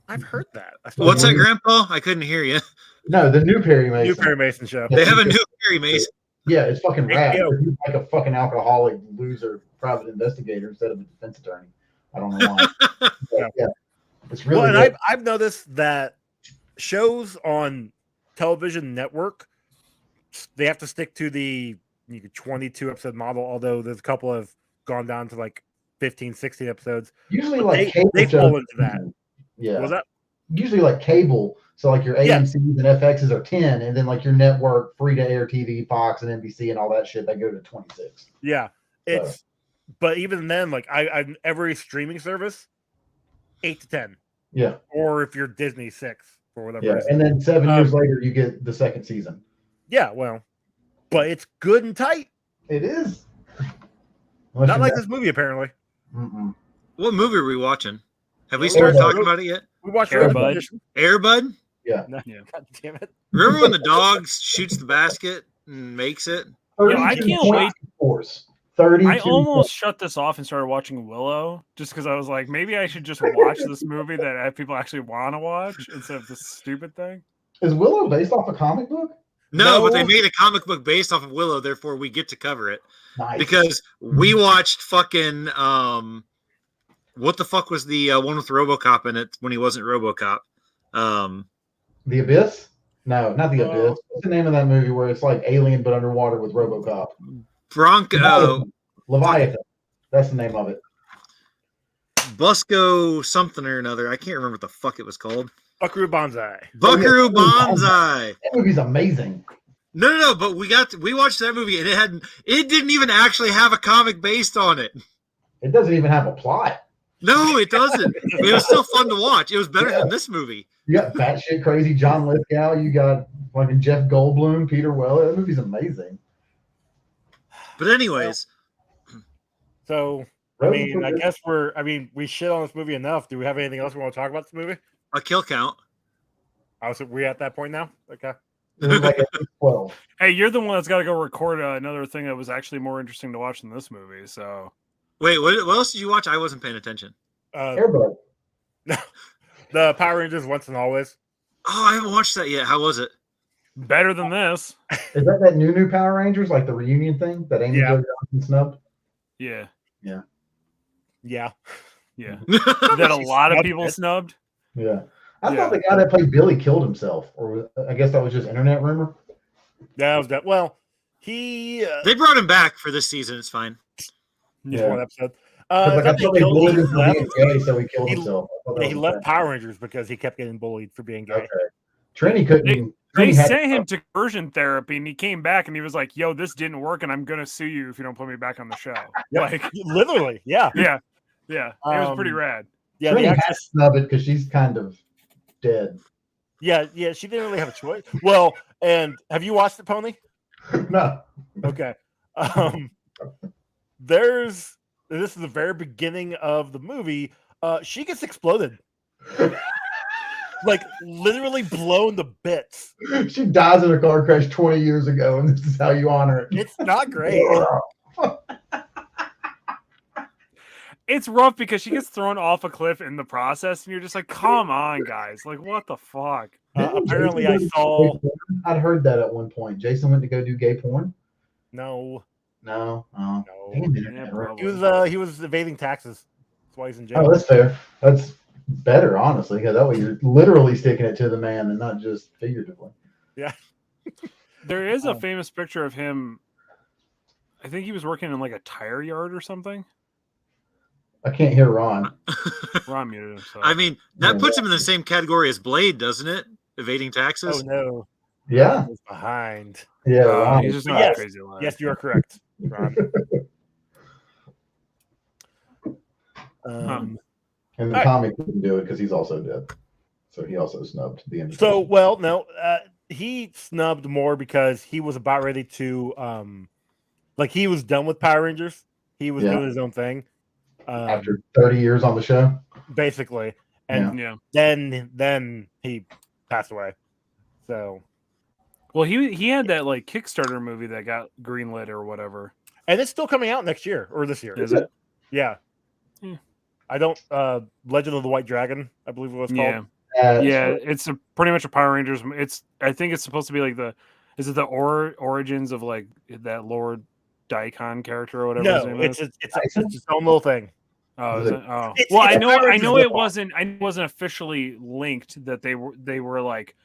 I've heard that. I still What's that, haven't- Grandpa? I couldn't hear you. No, the new Perry Mason. New Perry Mason show. They have a new Perry Mason. Yeah, it's fucking rad. HBO. He's like a fucking alcoholic loser private investigator instead of a defense attorney. I don't know why. But, yeah, it's really. Well, and good. I've noticed that shows on television network, they have to stick to the 22 episode model, although there's a couple have gone down to like 15, 16 episodes. Usually, But like cable they shows- fall into that. Yeah. What was that? Usually, like cable. So, like your AMC's and FXs are 10, and then like your network, free to air TV, Fox and NBC, and all that shit, they go to 26. Yeah, it's. But even then, like I every streaming service, 8 to 10. Yeah. Or if you're Disney, 6 for whatever. Yeah, reason. and then 7 years later, you get the second season. Yeah, well, but it's good and tight. It is. Not like this movie, apparently. Mm-mm. What movie are we watching? Have we Airbud. started talking about it yet? We watched Airbud. Perdition. Airbud? Yeah. No, Yeah. God damn it. Remember when the dog shoots the basket and makes it? Yeah, I can't wait. 32. I almost shut this off and started watching Willow just because I was like, maybe I should just watch this movie that people actually want to watch instead of this stupid thing. Is Willow based off a comic book? No, but No. they made a comic book based off of Willow, therefore we get to cover it. Nice. Because we watched fucking what the fuck was the one with RoboCop in it when he wasn't RoboCop? The Abyss? No, not the Abyss. What's the name of that movie where it's like Alien but underwater with RoboCop? Bronco Leviathan. That's the name of it. Busco something or another. I can't remember what the fuck it was called. Buckaroo Banzai. Buckaroo Oh, yeah. Banzai. That movie's amazing. No, but we watched that movie and it didn't even actually have a comic based on it. It doesn't even have a plot. No, it doesn't. It was still fun to watch. It was better than this movie. You got batshit crazy John Lithgow. You got fucking Jeff Goldblum, Peter Weller. That movie's amazing. But anyways, So, I mean, I guess we shit on this movie enough. Do we have anything else we want to talk about this movie? a kill count. We at that point now? Okay. It was like at least 12. Hey, you're the one that's got to go record another thing that was actually more interesting to watch than this movie. So, Wait, what else did you watch? I wasn't paying attention. Airbud. The Power Rangers Once and Always. Oh, I haven't watched that yet. How was it? better than this. Is that new Power Rangers, like the reunion thing that Amy Jo Johnson snubbed? Yeah. Yeah. Yeah. That a lot of people snubbed. Yeah. I thought the guy that played Billy killed himself, or I guess that was just internet rumor. That was that. Well, he they brought him back for this season. It's fine. Just one episode. I thought they bullied him for being gay, so he killed himself. He left Power Rangers because he kept getting bullied for being gay. Okay. Trini couldn't. They sent him to conversion therapy, and he came back, and he was like, "Yo, this didn't work, and I'm gonna sue you if you don't put me back on the show." Like literally, yeah. It was pretty rad. Yeah, Trini had to snub it because she's kind of dead. Yeah, she didn't really have a choice. Well, and have you watched it, Pony? No. Okay. This is the very beginning of the movie. She gets exploded. Like literally blown to bits. She dies in a car crash 20 years ago, and this is how you honor it. It's not great. It's rough because she gets thrown off a cliff in the process, and you're just like, "Come on, guys! Like, what the fuck?" Apparently, I saw. I'd heard that at one point. Jason went to go do gay porn. No. Oh. Yeah, he was evading taxes. That's why he's in jail. Oh, that's fair. That's better, honestly, because that way you're literally sticking it to the man and not just figuratively. Yeah. There is a famous picture of him. I think he was working in like a tire yard or something. I can't hear Ron. Ron muted himself. I mean, that puts him in the same category as Blade, doesn't it? Evading taxes. Oh no. Yeah. He's behind. Yeah. Ron. He's just But not yes, crazy alive. yes, you are correct, Ron. And the comic didn't do it because he's also dead. So he also snubbed the end. So, well, no, he snubbed more because he was about ready to, like, he was done with Power Rangers. He was doing his own thing. After 30 years on the show? Basically. And then he passed away. So. Well, he had that, like, Kickstarter movie that got greenlit or whatever. And it's still coming out next year, or this year. Is it? Yeah. I don't, Legend of the White Dragon, I believe it was called. Yeah. It's pretty much a Power Rangers. I think it's supposed to be like is it the origins of like that Lord Daikon character or whatever his No, name it's is? its own little thing. Oh, Is is it- it? Oh, It's- well, it's I a know Power Rangers it ripoff. wasn't officially linked that they were like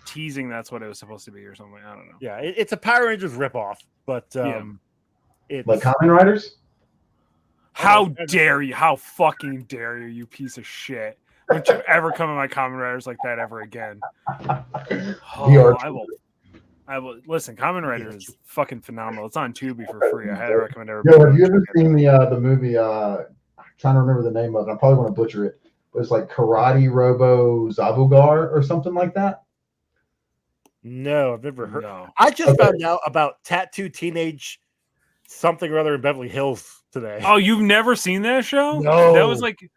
teasing that's what it was supposed to be or something. I don't know. Yeah, it's a Power Rangers ripoff, but it's Like Kamen Riders? How dare you? How fucking dare you, you piece of shit! Don't you ever come in my Kamen Riders like that ever again? Oh, I will listen. Kamen Rider is fucking phenomenal. It's on Tubi for free. I highly recommend everybody. Yo, have you ever seen the movie? I'm trying to remember the name of it. I probably want to butcher it, but it's like Karate Robo Zabugar or something like that. No, I've never heard. No. I just found out about Tattoo Teenage something or other in Beverly Hills today. Oh, you've never seen that show? No. That was like a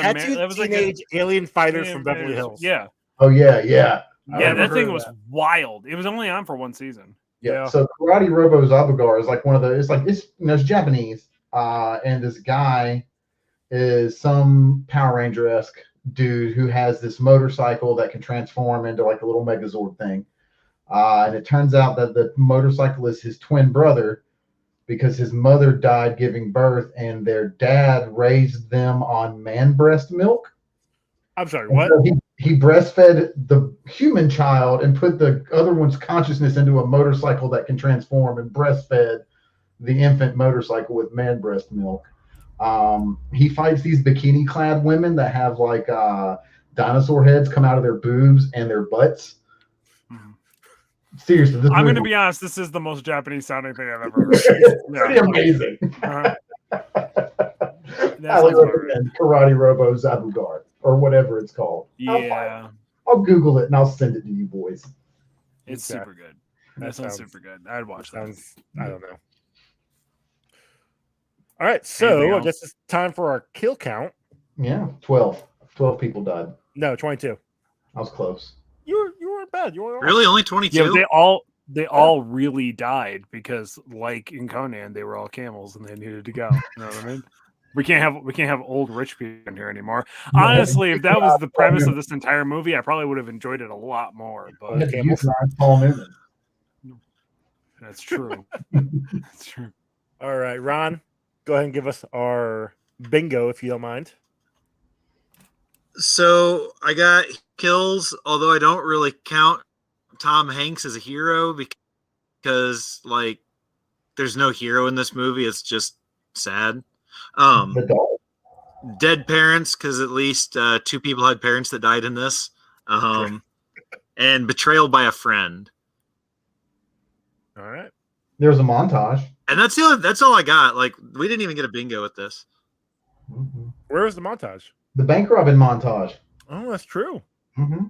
Tattoo that was like Teenage Alien Fighters a- from Beverly Hills. Yeah, Oh yeah. I yeah. never That heard thing of was wild. It was only on for one season. Yeah. So Karate Robo Zabugar is like one of the. It's like it's Japanese. And this guy is some Power Ranger-esque dude who has this motorcycle that can transform into like a little Megazord thing. And it turns out that the motorcycle is his twin brother because his mother died giving birth and their dad raised them on man breast milk. I'm sorry, And what? so he breastfed the human child and put the other one's consciousness into a motorcycle that can transform and breastfed the infant motorcycle with man breast milk. He fights these bikini clad women that have like dinosaur heads come out of their boobs and their butts. Seriously, this I'm going to movie- be honest. This is the most Japanese sounding thing I've ever heard. it's pretty amazing. Uh-huh. I would recommend Karate Robo Zabugar or whatever it's called. Yeah, I'll Google it and I'll send it to you boys. it's Okay. super good. That sounds super good. I'd watch that. Sounds, I don't know. All right, so Anything I else? guess it's time for our kill count. Yeah, 12 people died. No, 22. I was close. You weren't bad. You were all right. Really, only 22? Yeah, they all really died because, like in Conan, they were all camels and they needed to go. You know what I mean? We can't have old rich people in here anymore. Honestly, if that was the premise of this entire movie, I probably would have enjoyed it a lot more. I had But to use Paul Newman. that's true. That's true. All right, Ron, go ahead and give us our bingo if you don't mind. So I got kills, although I don't really count Tom Hanks as a hero because like there's no hero in this movie. It's just sad. The dog. Dead parents, because at least 2 people had parents that died in this. And betrayal by a friend. All right. There was a montage. And that's all I got. Like we didn't even get a bingo with this. Mhm. Where is the montage? The bank robbing montage. Oh, that's true. Mm-hmm.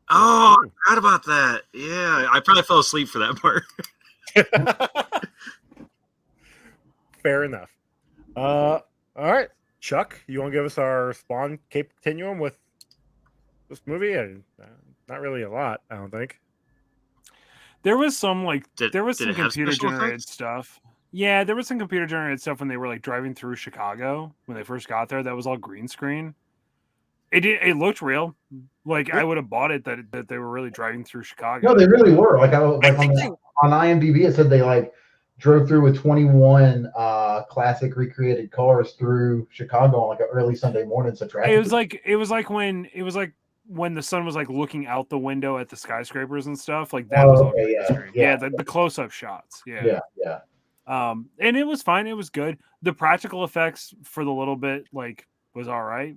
Oh, I forgot about that. Yeah, I probably fell asleep for that part. Fair enough. All right, Chuck, you want to give us our Spawn Cape Continuum with this movie? And not really a lot, I don't think. There was some there was did some it have computer special generated effects? stuff. Yeah, there was some computer generated stuff when they were like driving through Chicago when they first got there. That was all green screen. It looked real. Like I would have bought it that they were really driving through Chicago. No, they really were. Like on think IMDb, it said they like drove through with 21 classic recreated cars through Chicago on like an early Sunday morning. So traffic. It was like when the sun was like looking out the window at the skyscrapers and stuff. Like that was all okay, green yeah, screen. yeah. The close up shots. yeah. And it was fine. It was good. The practical effects for the little bit like was all right.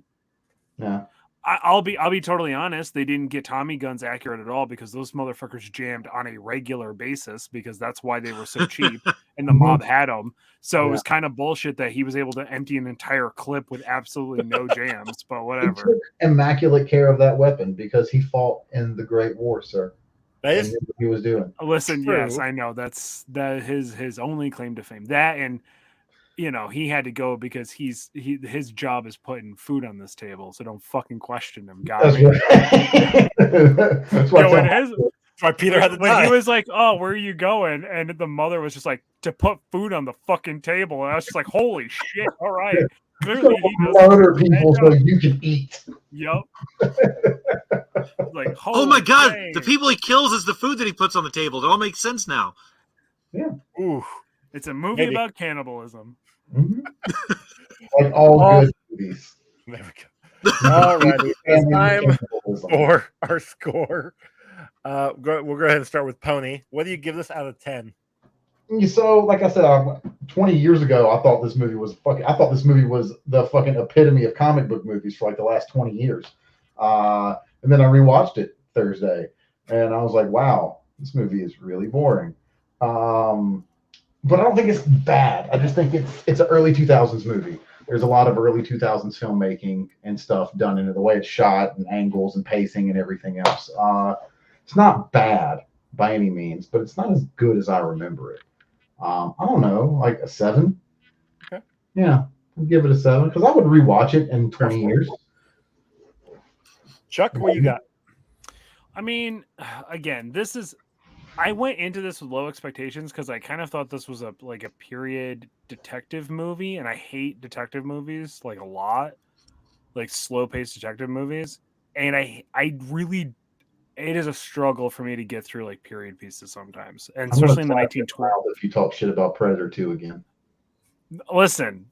Yeah. I'll be totally honest. They didn't get Tommy guns accurate at all because those motherfuckers jammed on a regular basis because that's why they were so cheap and the mob had them. So it was kind of bullshit that he was able to empty an entire clip with absolutely no jams. But He whatever. took immaculate care of that weapon because he fought in the Great War, sir. That And is knew what he was doing. Listen, True. yes, I know that his only claim to fame. That and he had to go because his job is putting food on this table. So don't fucking question him, guys. That's right. That's why That's why Peter had to when die. he was like, "Oh, where are you going?" and the mother was just like, "To put food on the fucking table," and I was just like, "Holy shit! All right, clearly he does." murder people so you can eat. Yep. Like, Oh my god, dang. the people he kills is the food that he puts on the table. It all makes sense now. Ooh. It's a movie Maybe. about cannibalism. Mhm. Like all good movies. There we go. Alrighty, it's time Cannibalism. for our score. We'll go ahead and start with Pony. What do you give this out of 10? So, like I said, 20 years ago, I thought this movie was the fucking epitome of comic book movies for like the last 20 years. And then I rewatched it Thursday, and I was like, wow, this movie is really boring. But I don't think it's bad. I just think it's an early 2000s movie. There's a lot of early 2000s filmmaking and stuff done into the way it's shot and angles and pacing and everything else. It's not bad by any means, but it's not as good as I remember it. I don't know, like a 7. Okay. Yeah, I'd give it a 7 because I would rewatch it in 20 years. Chuck, what you got? I mean, again, I went into this with low expectations because I kind of thought this was a period detective movie, and I hate detective movies like a lot, like slow paced detective movies. And I really, it is a struggle for me to get through like period pieces sometimes, and especially in the 1920s. If you talk shit about Predator 2 again, listen,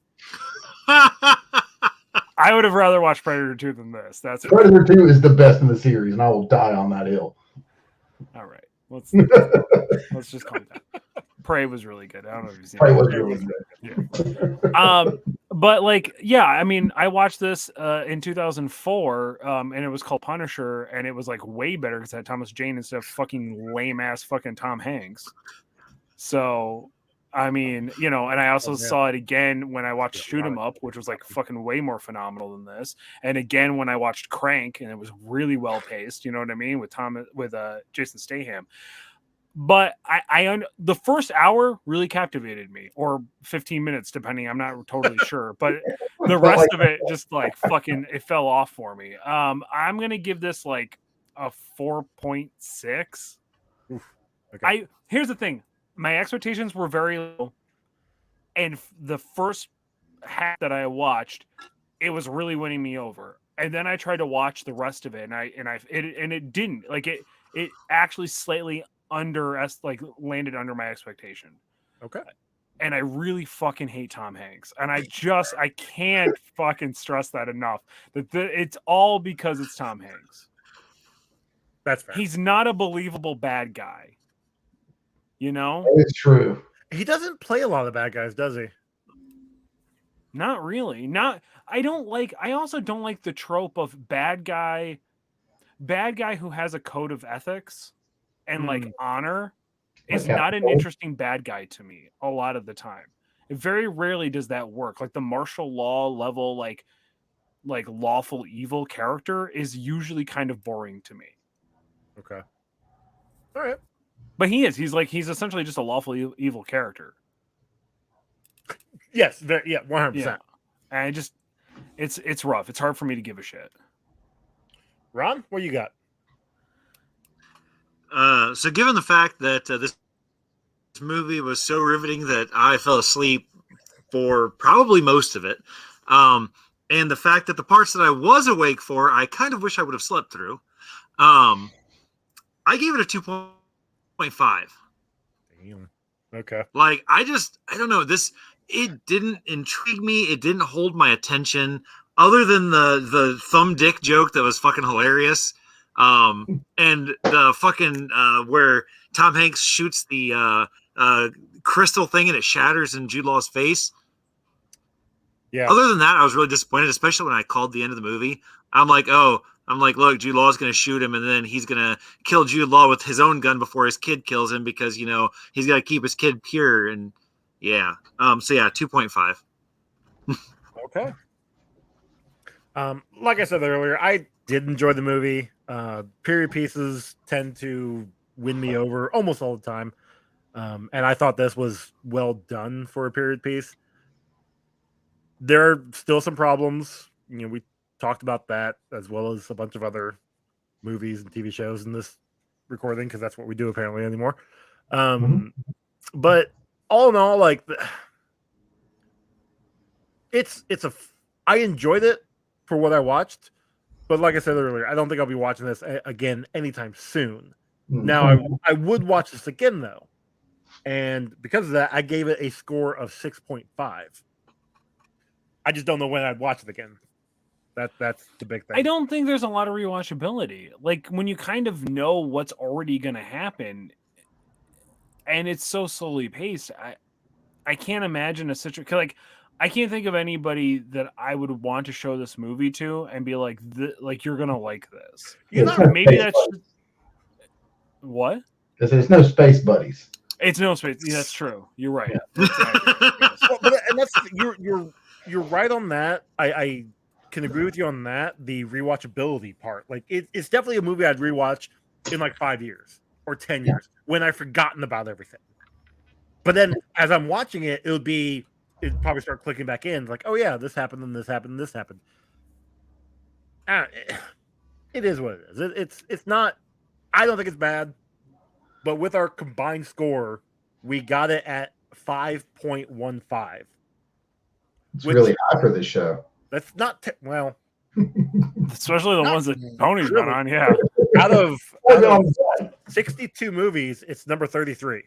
I would have rather watched Predator 2 than this. That's Predator 2 is the best in the series, and I will die on that hill. all right. Let's just calm down. Prey was really good. I don't know if you've seen Prey it. was really good. Yeah. But like, yeah, I mean, I watched this in 2004, and it was called Punisher, and it was like way better because it had Thomas Jane instead of fucking lame ass fucking Tom Hanks. So, I mean, and I also saw it again when I watched Shoot 'Em Up, which was like fucking way more phenomenal than this. And again when I watched Crank, and it was really well paced. You know what I mean, with Jason Statham. But the first hour really captivated me, or 15 minutes, depending. I'm not totally sure, but the rest of it just like fucking it fell off for me. I'm gonna give this like a 4.6. Okay. Here's the thing. My expectations were very low, and the first half that I watched, it was really winning me over. And then I tried to watch the rest of it, and it didn't. Like it actually slightly landed under my expectation. Okay. And I really fucking hate Tom Hanks, and I can't fucking stress that enough. It's all because it's Tom Hanks. That's fair. He's not a believable bad guy. It's true. He doesn't play a lot of bad guys, does he? Not really. I also don't like the trope of bad guy who has a code of ethics and like honor is not an interesting bad guy to me a lot of the time. It very rarely does that work. Like the martial law level, like lawful evil character is usually kind of boring to me. Okay. All right. But he's essentially just a lawful evil character. Yes. 100%. Yeah. And it's rough. It's hard for me to give a shit. Ron, what you got? So given the fact that this movie was so riveting that I fell asleep for probably most of it, and the fact that the parts that I was awake for, I kind of wish I would have slept through, I gave it a 2.5. Damn. Okay. Like, I don't know. It didn't intrigue me. It didn't hold my attention other than the thumb dick joke that was fucking hilarious. And the fucking, where Tom Hanks shoots the, crystal thing and it shatters in Jude Law's face. Yeah. Other than that, I was really disappointed, especially when I called the end of the movie. I'm like, look, Jude Law's going to shoot him, and then he's going to kill Jude Law with his own gun before his kid kills him because, he's got to keep his kid pure. And yeah. 2.5. Okay. Like I said earlier, I did enjoy the movie. Period pieces tend to win me over almost all the time. And I thought this was well done for a period piece. There are still some problems. We talked about that as well as a bunch of other movies and TV shows in this recording because that's what we do apparently anymore. But all in all, like I enjoyed it for what I watched. But like I said earlier, I don't think I'll be watching this again anytime soon. Mm. Now, I would watch this again, though. And because of that, I gave it a score of 6.5. I just don't know when I'd watch it again. That's the big thing. I don't think there's a lot of rewatchability. Like when you kind of know what's already going to happen, and it's so slowly paced. I can't imagine a situation like I can't think of anybody that I would want to show this movie to and be like, like you're gonna like this. You know, maybe that's what? Because there's no space buddies. It's no space. Yeah, that's true. You're right. Yeah. And that's you're right on that. I can agree with you on that. The rewatchability part, like it's definitely a movie I'd rewatch in like 5 years or 10 years when I've forgotten about everything. But then as I'm watching it, it'd probably start clicking back in, like, oh yeah, this happened and this happened and this happened. It is what it is. It's not. I don't think it's bad, but with our combined score, we got it at 5.15. It's really high for this show. That's not well, especially the ones that Tony's been on. Yeah, out of 62 movies, it's number 33.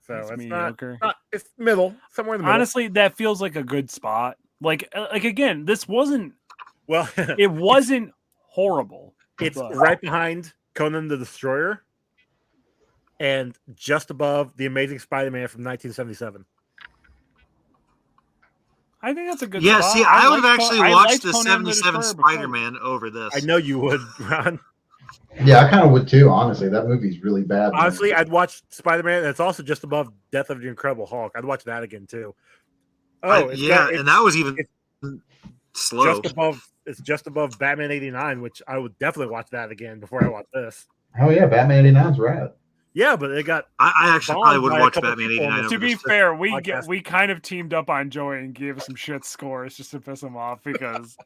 So it's mediocre. It's middle, somewhere in the middle. Honestly, that feels like a good spot. Like again, this wasn't. Well, it wasn't horrible. It's right behind Conan the Destroyer, and just above The Amazing Spider-Man from 1977. I think that's a good. Yeah, spot. see, I would have actually watched the Conan 77 Spider-Man over this. I know you would, Ron. Yeah, I kind of would too, honestly. That movie's really bad. Honestly, I'd watch Spider-Man, and it's also just above Death of the Incredible Hulk. I'd watch that again too. Oh, and that was even slow. It's just above Batman 89, which I would definitely watch that again before I watch this. Oh yeah, Batman 89's rad. Yeah, but it got. I actually probably would watch Batman 89. To be fair, we kind of teamed up on Joey and gave some shit scores just to piss him off because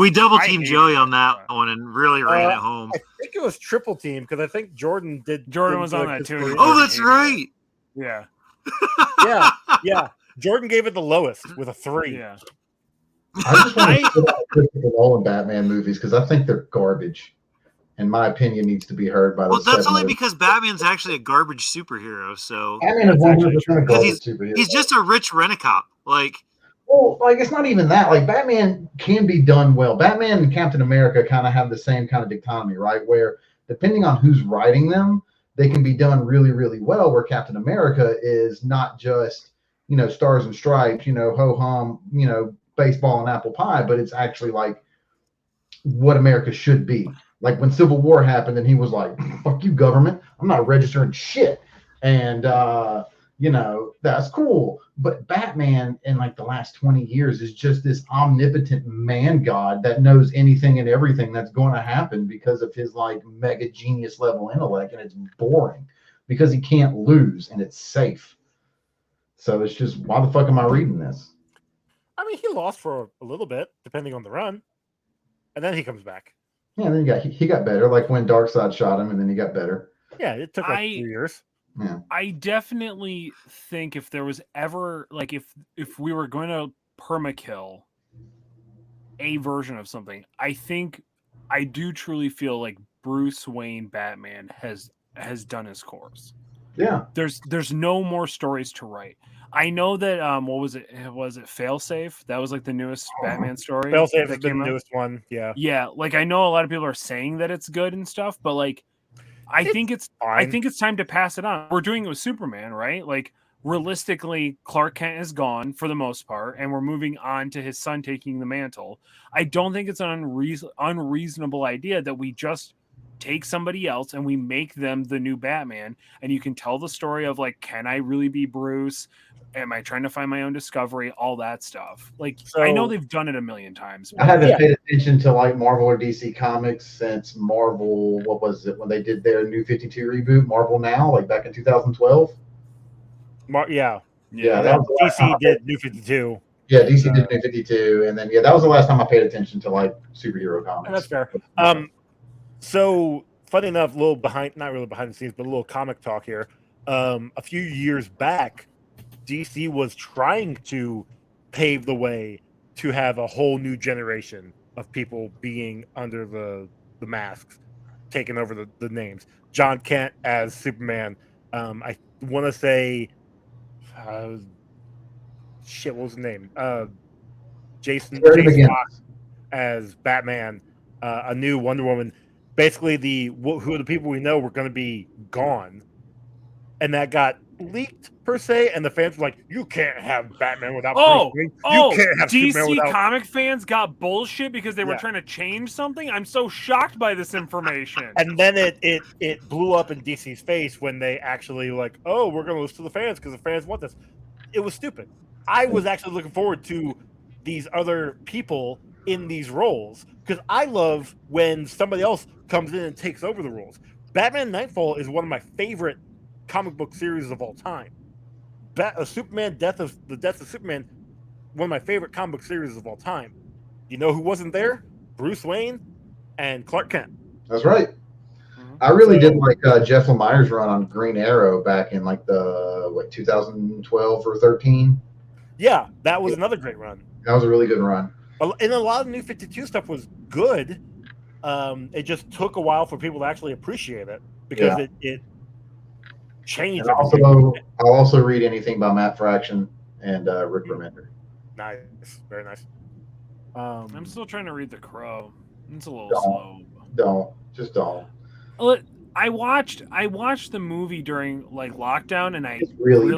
we double teamed Joey on that one and really ran it home. I think it was triple team because I think Jordan was on that too. Oh, that's right. Yeah. Yeah. Jordan gave it the lowest with a 3. Yeah. I just want to put out Christopher Nolan Batman movies because I think they're garbage. And my opinion needs to be heard by the that's only because Batman's actually a garbage superhero. So Batman is 100% a garbage superhero. He's just a rich rent-a-cop. It's not even that. Like, Batman can be done well. Batman and Captain America kind of have the same kind of dichotomy, right? Where depending on who's writing them, they can be done really, really well. Where Captain America is not just, stars and stripes, ho-hum, baseball and apple pie, but it's actually like what America should be. Like when Civil War happened and he was like, fuck you, government. I'm not registering shit. And, that's cool. But Batman in like the last 20 years is just this omnipotent man god that knows anything and everything that's going to happen because of his like mega genius level intellect. And it's boring because he can't lose and it's safe. So it's just, why the fuck am I reading this? I mean, he lost for a little bit, depending on the run. And then he comes back. Yeah, and then he got better, like when Darkseid shot him, and then he got better. Yeah, it took like 3 years. Yeah. I definitely think if there was ever like if we were going to permakill a version of something, I do truly feel like Bruce Wayne Batman has done his course. Yeah. There's no more stories to write. I know that what was it? Was it Failsafe? That was like the newest Batman story. Failsafe has been the newest one. Yeah. Yeah. Like I know a lot of people are saying that it's good and stuff, but like I think it's time to pass it on. We're doing it with Superman, right? Like realistically, Clark Kent is gone for the most part, and we're moving on to his son taking the mantle. I don't think it's an unreasonable idea that we just take somebody else and we make them the new Batman, and you can tell the story of like, can I really be Bruce? Am I trying to find my own discovery? All that stuff. Like, so, I know they've done it a million times. I haven't paid attention to like Marvel or DC Comics since Marvel. What was it when they did their New 52 reboot? Marvel Now, like back in 2012. Yeah. That was DC did New 52. Yeah, DC did New 52, and then that was the last time I paid attention to like superhero comics. That's fair. So funny enough, not really behind the scenes, but a little comic talk here. A few years back, DC was trying to pave the way to have a whole new generation of people being under the masks, taking over the names. John Kent as Superman. I want to say, what was his name? Jason Fox as Batman. A new Wonder Woman. Basically, who are the people we know were going to be gone, and that got leaked per se, and the fans were like, "You can't have Batman without Bruce Wayne. You can't have DC Superman without." comic fans got bullshit because they were trying to change something. I'm so shocked by this information. And then it blew up in DC's face when they actually like, "Oh, we're going to listen to the fans because the fans want this." It was stupid. I was actually looking forward to these other people in these roles because I love when somebody else comes in and takes over the roles. Batman Nightfall is one of my favorite comic book series of all time. Superman Death of Superman, one of my favorite comic book series of all time. You know who wasn't there? Bruce Wayne and Clark Kent. That's right. I really did like Jeff Lemire's run on Green Arrow back in like the 2012 or 13. Yeah, that was another great run. That was a really good run. And a lot of New 52 stuff was good. It just took a while for people to actually appreciate it because it changed. I'll also read anything by Matt Fraction and Rick Remender. Nice, very nice. I'm still trying to read The Crow. It's a little slow. Don't. I watched the movie during like lockdown, and I really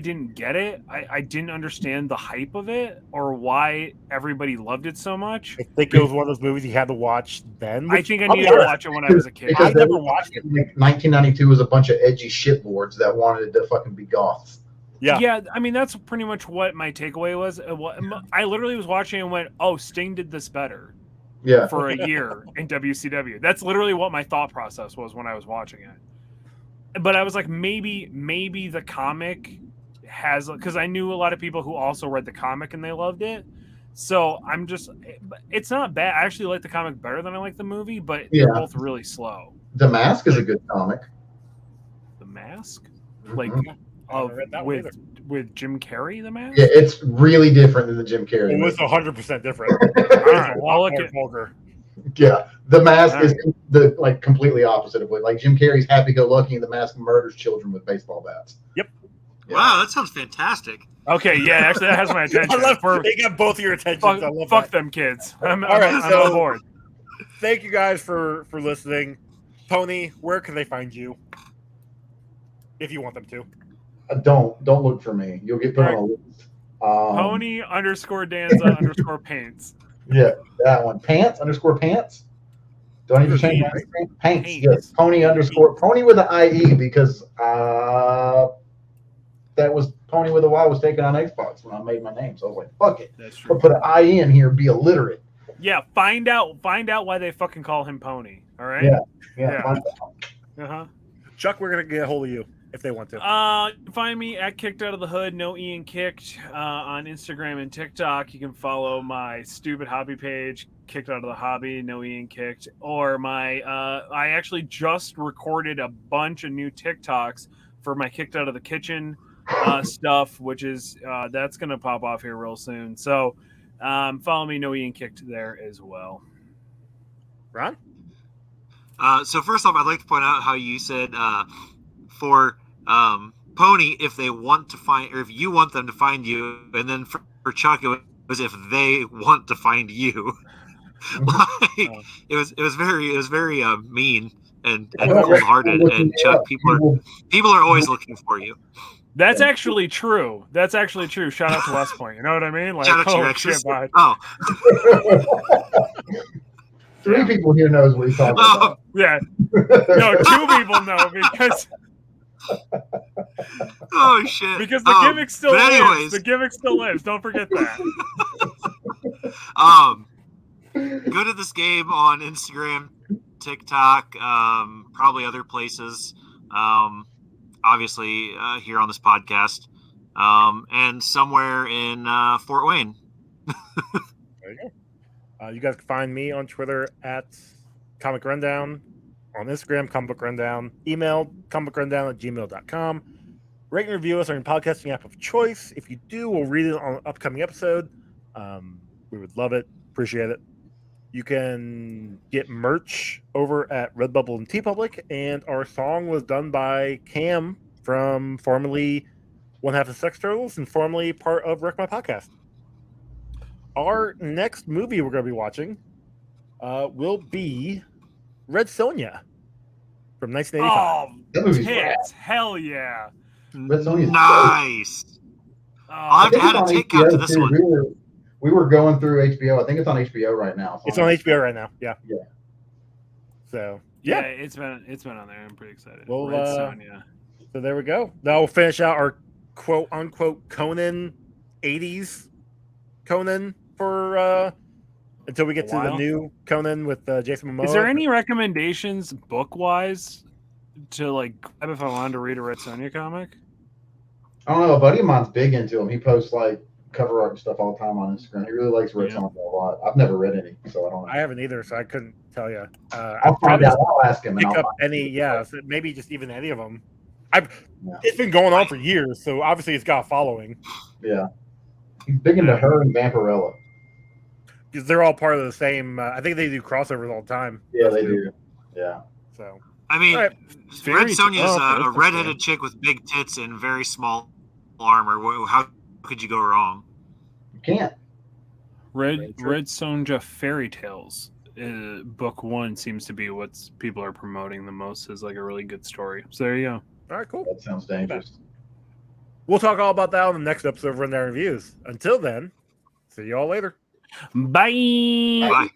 didn't get it. I didn't understand the hype of it or why everybody loved it so much. I think it was one of those movies you had to watch then. I think I needed to watch it when I was a kid. I never watched it. 1992 was a bunch of edgy shitboards that wanted to fucking be goths. Yeah. I mean, that's pretty much what my takeaway was. I literally was watching and went, "Oh, Sting did this better." Yeah. For a year in WCW. That's literally what my thought process was when I was watching it. But I was like, maybe the comic has, because I knew a lot of people who also read the comic and they loved it. So it's not bad. I actually like the comic better than I like the movie, but they're both really slow. The Mask is a good comic. The Mask? Mm-hmm. With Jim Carrey, The Mask? Yeah, it's really different than the Jim Carrey. It was 100% different. I'll look at vulgar. Yeah, The Mask is the completely opposite of what Jim Carrey's happy-go-lucky, and The Mask murders children with baseball bats. Yep. Yeah. Wow, that sounds fantastic. Okay, yeah, actually, that has my attention. They got both of your attention. Fuck them kids. I'm on board. Thank you guys for listening. Pony, where can they find you? If you want them to. Don't look for me. You'll get put on a list. Pony_Danza_paints. Yeah, that one. Pants_pants. Do I need to change that? Paints. Yes. Pony with an IE because that was Pony with a Y was taken on Xbox when I made my name. So I was like, fuck it. That's true. I'll put an IE in here, be illiterate. Yeah, find out why they fucking call him Pony. All right. Yeah. Chuck, we're gonna get a hold of you if they want to. Find me at Kicked Out of the Hood, no Ian Kicked, on Instagram and TikTok. You can follow my stupid hobby page, Kicked Out of the Hobby, no Ian Kicked, or my I actually just recorded a bunch of new TikToks for my Kicked Out of the Kitchen stuff, which is that's gonna pop off here real soon. So follow me, no Ian Kicked there as well. Ron? So first off, I'd like to point out how you said for Pony, if they want to find, or if you want them to find you, and then for Chuck, it was if they want to find you. It was very mean and cold-hearted. And Chuck, people are always looking for you. That's actually true. Shout out to West Point. You know what I mean? Like, shout out to your exes. Shit, oh. 3 people here knows what he's talking about. Yeah. No, 2 people know because. Oh shit! Because the gimmick still lives. The gimmick still lives. Don't forget that. Go to this game on Instagram, TikTok, probably other places. Obviously here on this podcast, and somewhere in Fort Wayne. There you go. You guys can find me on Twitter at Comic Rundown, on Instagram, Comic Book Rundown, email comicrundown@gmail.com. Rate and review us on your podcasting app of choice. If you do, we'll read it on an upcoming episode. We would love it. Appreciate it. You can get merch over at Redbubble and TeePublic, and our song was done by Cam from formerly One Half of Sex Turtles and formerly part of Wreck My Podcast. Our next movie we're going to be watching will be Red Sonja from 1985. Oh, That movie's rad. tits. Hell yeah. Red Sonja's Nice. Oh, I'll have to add a tick count to this one. We were going through HBO. I think it's on HBO right now. It's on HBO right now. Yeah. Yeah. So yeah, it's been on there. I'm pretty excited. Well, Red Sonja. So there we go. Now we'll finish out our quote unquote Conan 80s Conan for until we get to the new Conan with Jason Momoa. Is there any recommendations book wise to like grab if I wanted to read a Red Sonja comic? I don't know. A buddy of mine's big into him. He posts like cover art and stuff all the time on Instagram. He really likes Red Sonja a lot. I've never read any, so I don't know. I haven't either, so I couldn't tell you. I'll find out. I'll ask him. Pick up any, so maybe just even any of them. It's been going on for years, so obviously it's got a following. Yeah, he's big into her and Vampirella because they're all part of the same. I think they do crossovers all the time. Yeah, they do. Yeah. So I mean, right. Red Sonja's a redheaded chick with big tits and very small armor. How could you go wrong? You can't. Red Sonja Fairy Tales. Book 1 seems to be what people are promoting the most as like a really good story. So there you go. All right, cool. That sounds dangerous. We'll talk all about that on the next episode of Run Down Reviews. Until then, see you all later. Bye. Bye.